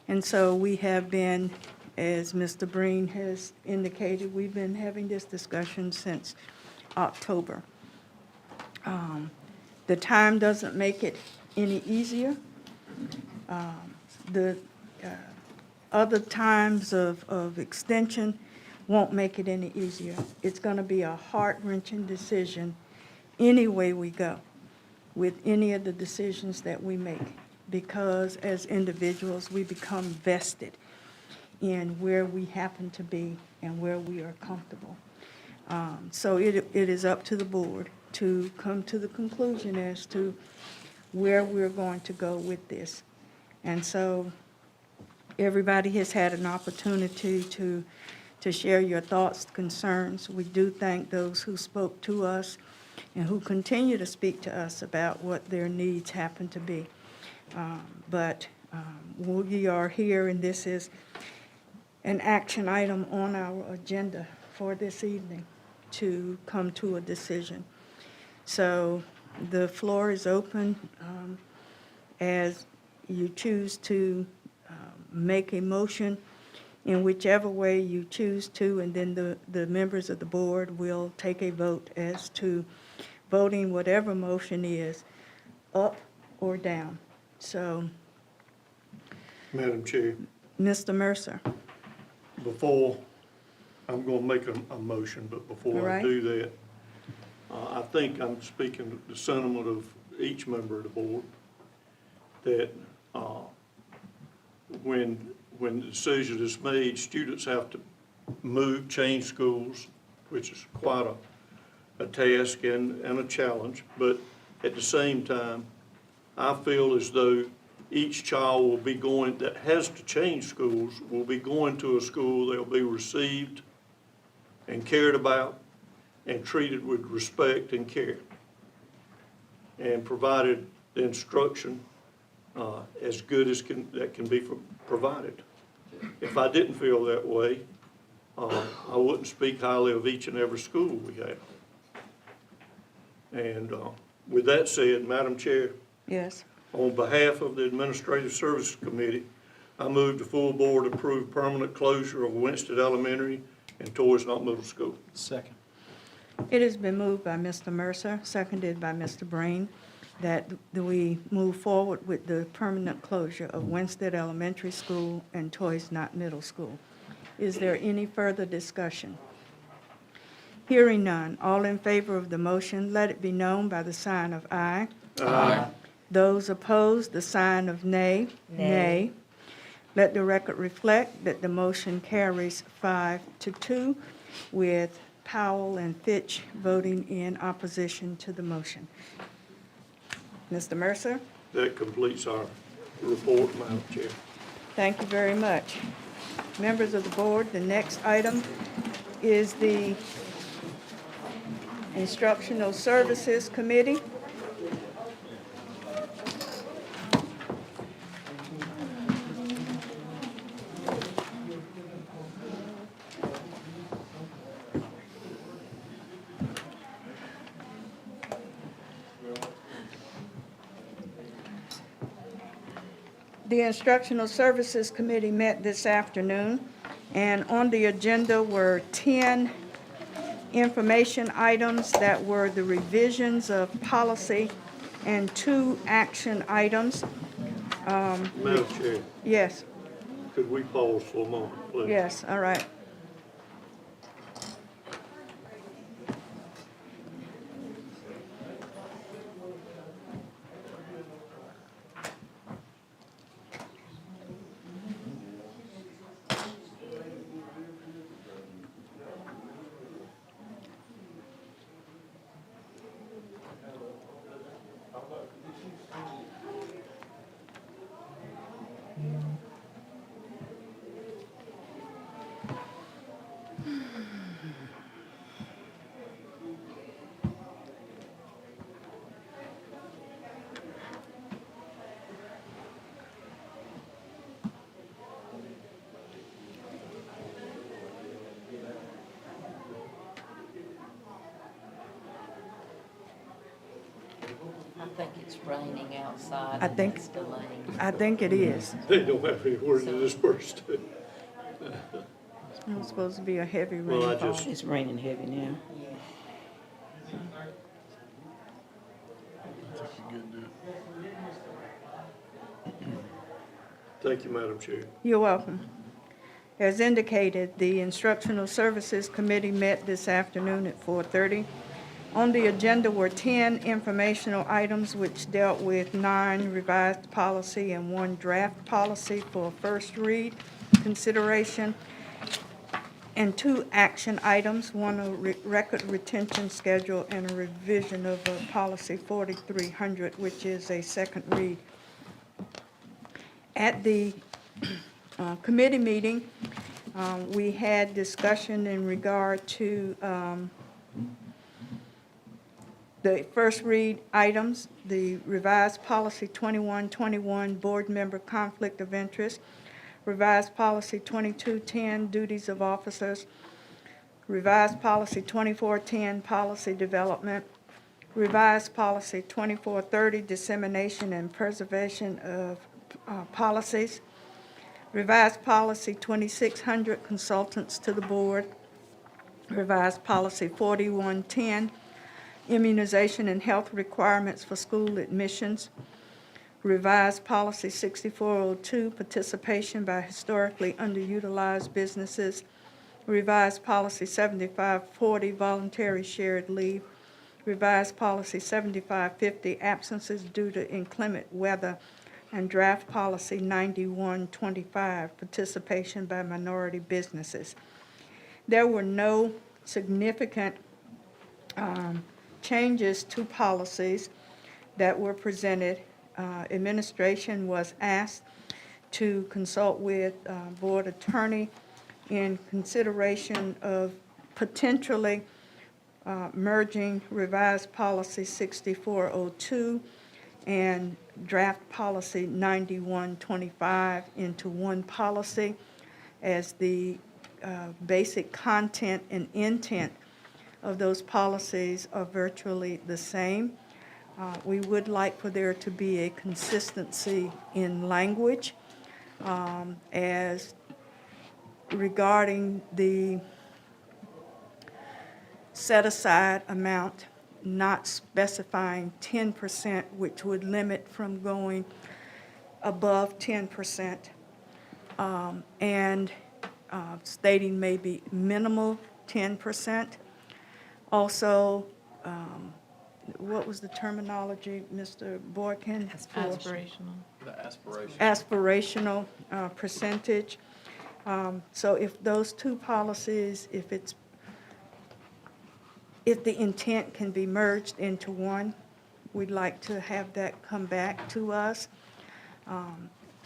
And so we have been, as Mr. Breen has indicated, we've been having this discussion since October. The time doesn't make it any easier. The other times of extension won't make it any easier. It's going to be a heart-wrenching decision any way we go with any of the decisions that we make, because as individuals, we become vested in where we happen to be and where we are comfortable. So it is up to the board to come to the conclusion as to where we're going to go with this. And so everybody has had an opportunity to share your thoughts, concerns. We do thank those who spoke to us and who continue to speak to us about what their needs happen to be. But we are here, and this is an action item on our agenda for this evening to come to a decision. So the floor is open as you choose to make a motion in whichever way you choose to, and then the members of the board will take a vote as to voting whatever motion is, up or down. So, Madam Chair, Mr. Mercer. before, I'm going to make a motion, but before All I right. do that, I think I'm speaking the sentiment of each member of the board, that when the decision is made, students have to move, change schools, which is quite a task and a challenge. But at the same time, I feel as though each child will be going, that has to change schools, will be going to a school, they'll be received and cared about and treated with respect and care, and provided the instruction as good as that can be provided. If I didn't feel that way, I wouldn't speak highly of each and every school we have. And with that said, Madam Chair, Yes. on behalf of the Administrative Services Committee, I move the full board approve permanent closure of Winston Elementary and Toys Not Middle School. Second. It has been moved by Mr. Mercer, seconded by Mr. Breen, that we move forward with the permanent closure of Winstead Elementary School and Toys Knot Middle School. Is there any further discussion? Hearing none, all in favor of the motion, let it be known by the sign of aye. Aye. Those opposed, the sign of nay. Nay. Let the record reflect that the motion carries 5-2, with Powell and Fitch voting in opposition to the motion. Mr. Mercer? That completes our report, Madam Chair. Thank you very much. Members of the board, the next item is the Instructional Services Committee. The Instructional Services Committee met this afternoon, and on the agenda were 10 information items that were the revisions of policy and 2 action items. Madam Chair, Yes, could we pause for a moment, please? yes, all right. I think it's raining outside. I and think- it's delaying. I think it is. They don't have anywhere to disperse to. It was supposed to be a heavy Well, I rainfall. just- It's raining heavy now. Yeah. Thank you, Madam Chair. You're welcome. As indicated, the Instructional Services Committee met this afternoon at 4:30. On the agenda were 10 informational items which dealt with 9 revised policy and 1 draft policy for first read consideration, and 2 action items, 1 a record retention schedule and a revision of policy 4300, which is a second read. At the committee meeting, we had discussion in regard to the first read items, the revised policy 2121, board member conflict of interest, revised policy 2210, duties of officers, revised policy 2410, policy development, revised policy 2430, dissemination and preservation of policies, revised policy 2600, consultants to the board, revised policy 4110, immunization and health requirements for school admissions, revised policy 6402, participation by historically underutilized businesses, revised policy 7540, voluntary shared leave, revised policy 7550, absences due to inclement weather, and draft policy 9125, participation by minority businesses. There were no significant changes to policies that were presented. Administration was asked to consult with board attorney in consideration of potentially merging revised policy 6402 and draft policy 9125 into one policy, as the basic content and intent of those policies are virtually the same. We would like for there to be a consistency in language as regarding the set-aside amount but not specifying 10%, which would limit from going above 10%, and stating maybe minimal 10%. Also, what was the terminology, Mr. Boykin? Aspirational. The aspiration. Aspirational percentage. So if those two policies, if the intent can be merged into one, we'd like to have that come back to us,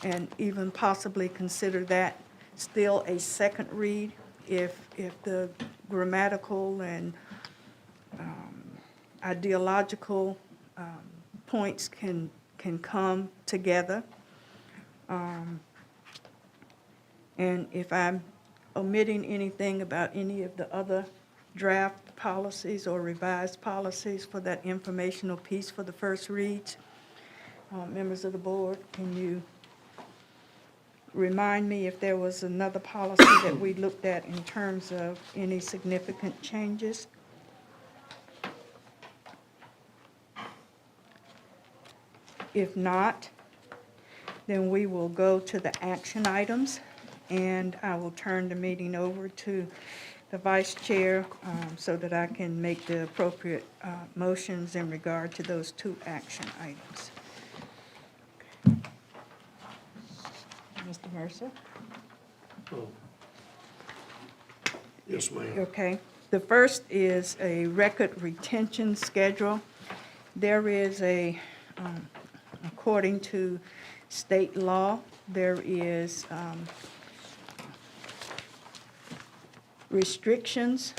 and even possibly consider that still a second read if the grammatical and ideological points can come together. And if I'm omitting anything about any of the other draft policies or revised policies for that informational piece for the first reads, members of the board, can you remind me if there was another policy that we looked at in terms of any significant changes? If not, then we will go to the action items, and I will turn the meeting over to the vice chair so that I can make the appropriate motions in regard to those two action items. Mr. Mercer? Oh. Yes, ma'am. Okay. The first is a record retention schedule. There is according to state law, there is restrictions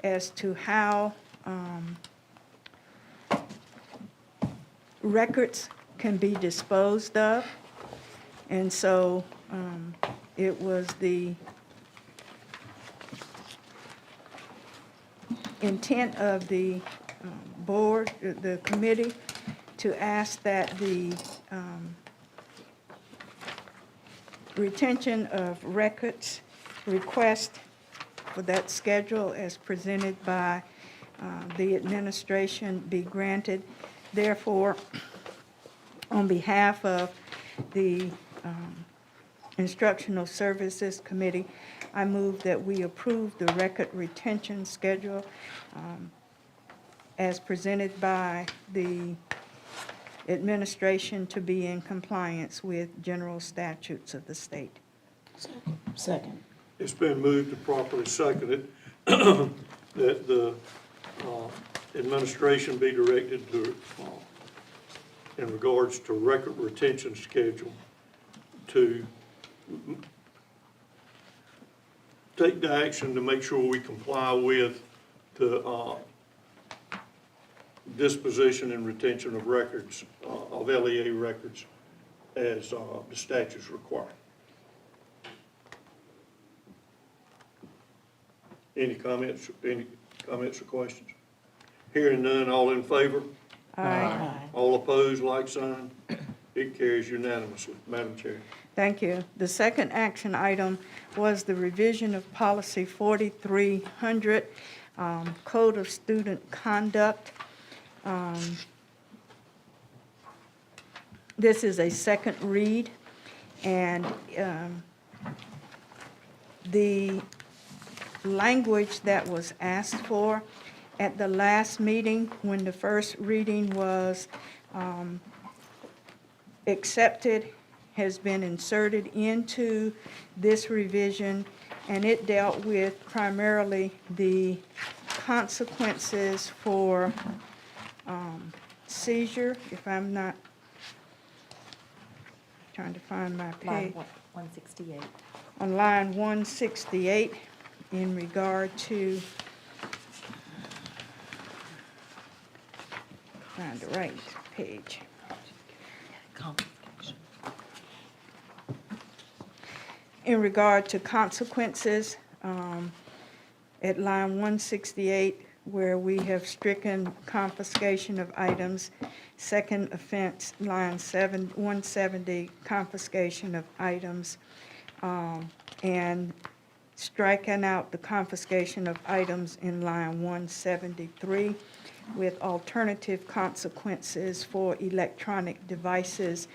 as to how records can be disposed of. And so it was the intent of the board, the committee, to ask that the retention of records request for that schedule as presented by the administration be granted. Therefore, on behalf of the Instructional Services Committee, I move that we approve the record retention schedule as presented by the administration to be in compliance with general statutes of the state. Second. It's been moved and properly seconded that the administration be directed to, in regards to record retention schedule, to take the action to make sure we comply with the disposition and retention of records, of LEA records, as the statutes require. Any comments or questions? Hearing none, all in favor? Aye. All opposed, like sign. It carries unanimously. Madam Chair. Thank you. The second action item was the revision of policy 4300, Code of Student Conduct. This is a second read, and the language that was asked for at the last meeting when the first reading was accepted has been inserted into this revision, and it dealt with primarily the consequences for seizure, if I'm not trying to find my page. Line 168. On line 168, in regard to, find the right page. In regard to consequences, at line 168, where we have stricken confiscation of items, second offense, line 170, confiscation of items, and striking out the confiscation of items in line 173. with alternative consequences for electronic devices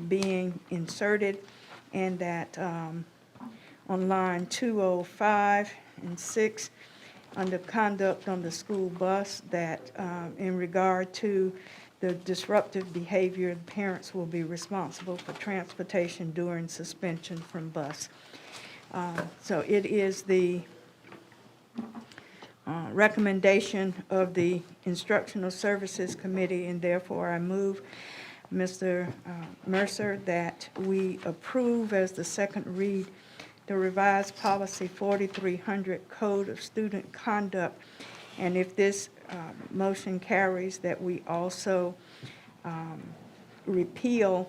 being inserted, and that on line 205 and 6, under conduct on the school bus, that in regard to the disruptive behavior, the parents will be responsible for transportation during suspension from bus. So it is the recommendation of the Instructional Services Committee, and therefore I move, Mr. Mercer, that we approve as the second read the revised policy 4300 Code of Student Conduct, and if this motion carries, that we also repeal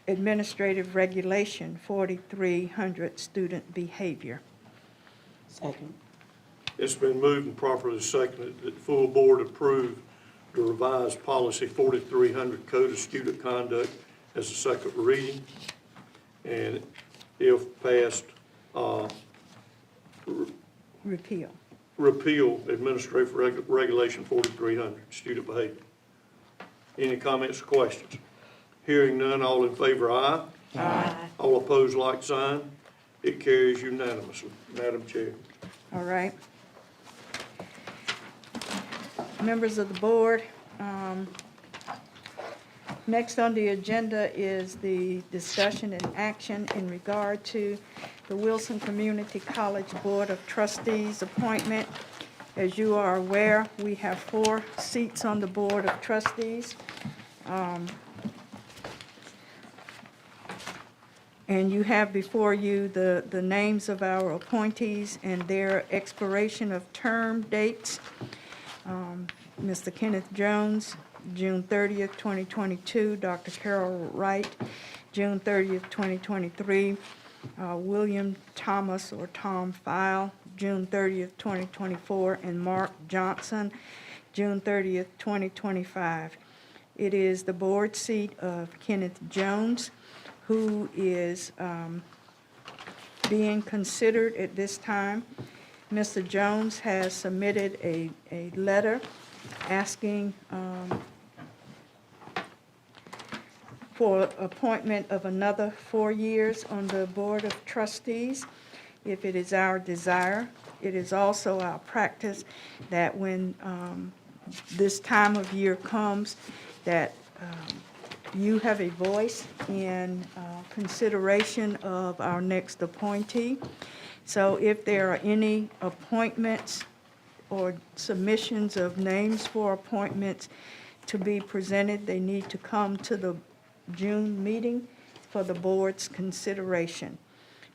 Administrative Regulation 4300 Student Behavior. Second. It's been moved and properly seconded that the full board approve the revised policy 4300 Code of Student Conduct as a second reading. And if passed, Repeal. repeal Administrative Regulation 4300 Student Behavior. Any comments or questions? Hearing none, all in favor, aye. Aye. All opposed, like sign. It carries unanimously. Madam Chair. All right. Members of the board, next on the agenda is the discussion and action in regard to the Wilson Community College Board of Trustees appointment. As you are aware, we have 4 seats on the Board of Trustees. And you have before you the names of our appointees and their expiration of term dates. Mr. Kenneth Jones, June 30th, 2022. Dr. Carol Wright, June 30th, 2023. William Thomas, or Tom File, June 30th, 2024. And Mark Johnson, June 30th, 2025. It is the board seat of Kenneth Jones, who is being considered at this time. Mr. Jones has submitted a letter asking for appointment of another 4 years on the Board of Trustees, if it is our desire. It is also our practice that when this time of year comes, that you have a voice in consideration of our next appointee. So if there are any appointments or submissions of names for appointments to be presented, they need to come to the June meeting for the board's consideration.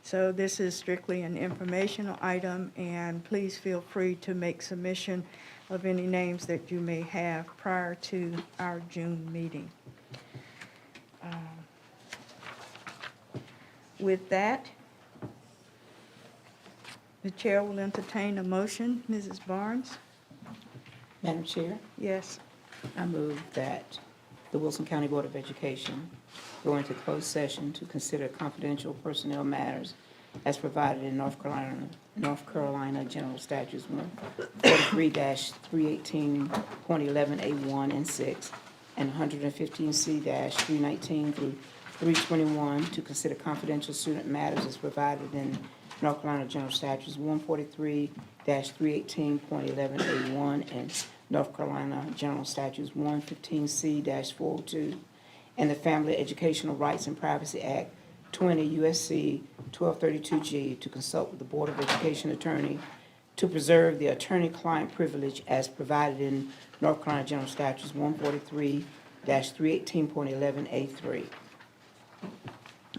So this is strictly an informational item, and please feel free to make submission of any names that you may have prior to our June meeting. With that, the chair will entertain a motion. Mrs. Barnes? Madam Chair, Yes. I move that the Wilson County Board of Education go into closed session to consider confidential personnel matters as provided in North Carolina General Statutes 143-318.11A1 and 6, and 115C-319 through 321 to consider confidential student matters as provided in North Carolina General Statutes 143-318.11A1 and North Carolina General Statutes 115C-402, and the Family Educational Rights and Privacy Act 20 U.S.C. 1232G to consult with the Board of Education attorney to preserve the attorney-client privilege as provided in North Carolina General Statutes 143-318.11A3.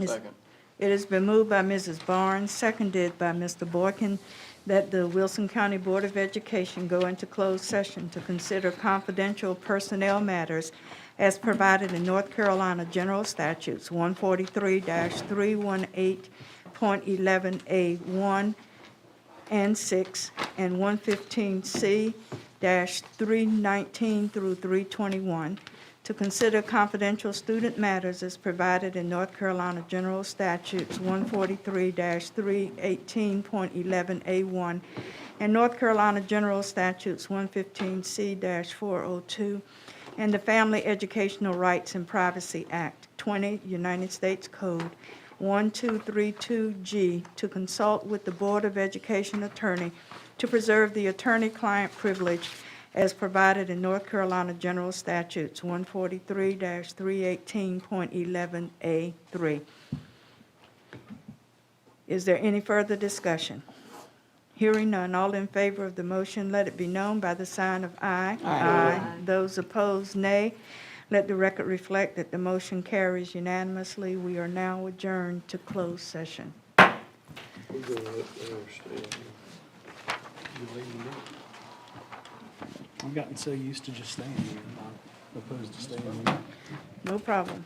Second. It has been moved by Mrs. Barnes, seconded by Mr. Boykin, that the Wilson County Board of Education go into closed session to consider confidential personnel matters as provided in North Carolina General Statutes 143-318.11A1 and 6 and 115C-319 through 321 to consider confidential student matters as provided in North Carolina General Statutes 143-318.11A1 and North Carolina General Statutes 115C-402, and the Family Educational Rights and Privacy Act 20, United States Code 1232G, to consult with the Board of Education attorney to preserve the attorney-client privilege as provided in North Carolina General Statutes 143-318.11A3. Is there any further discussion? Hearing none, all in favor of the motion, let it be known by the sign of aye. Aye. Those opposed, nay. Let the record reflect that the motion carries unanimously. We are now adjourned to closed session. We're going up there, Steve. I've gotten so used to just staying here, opposed to staying here. No problem.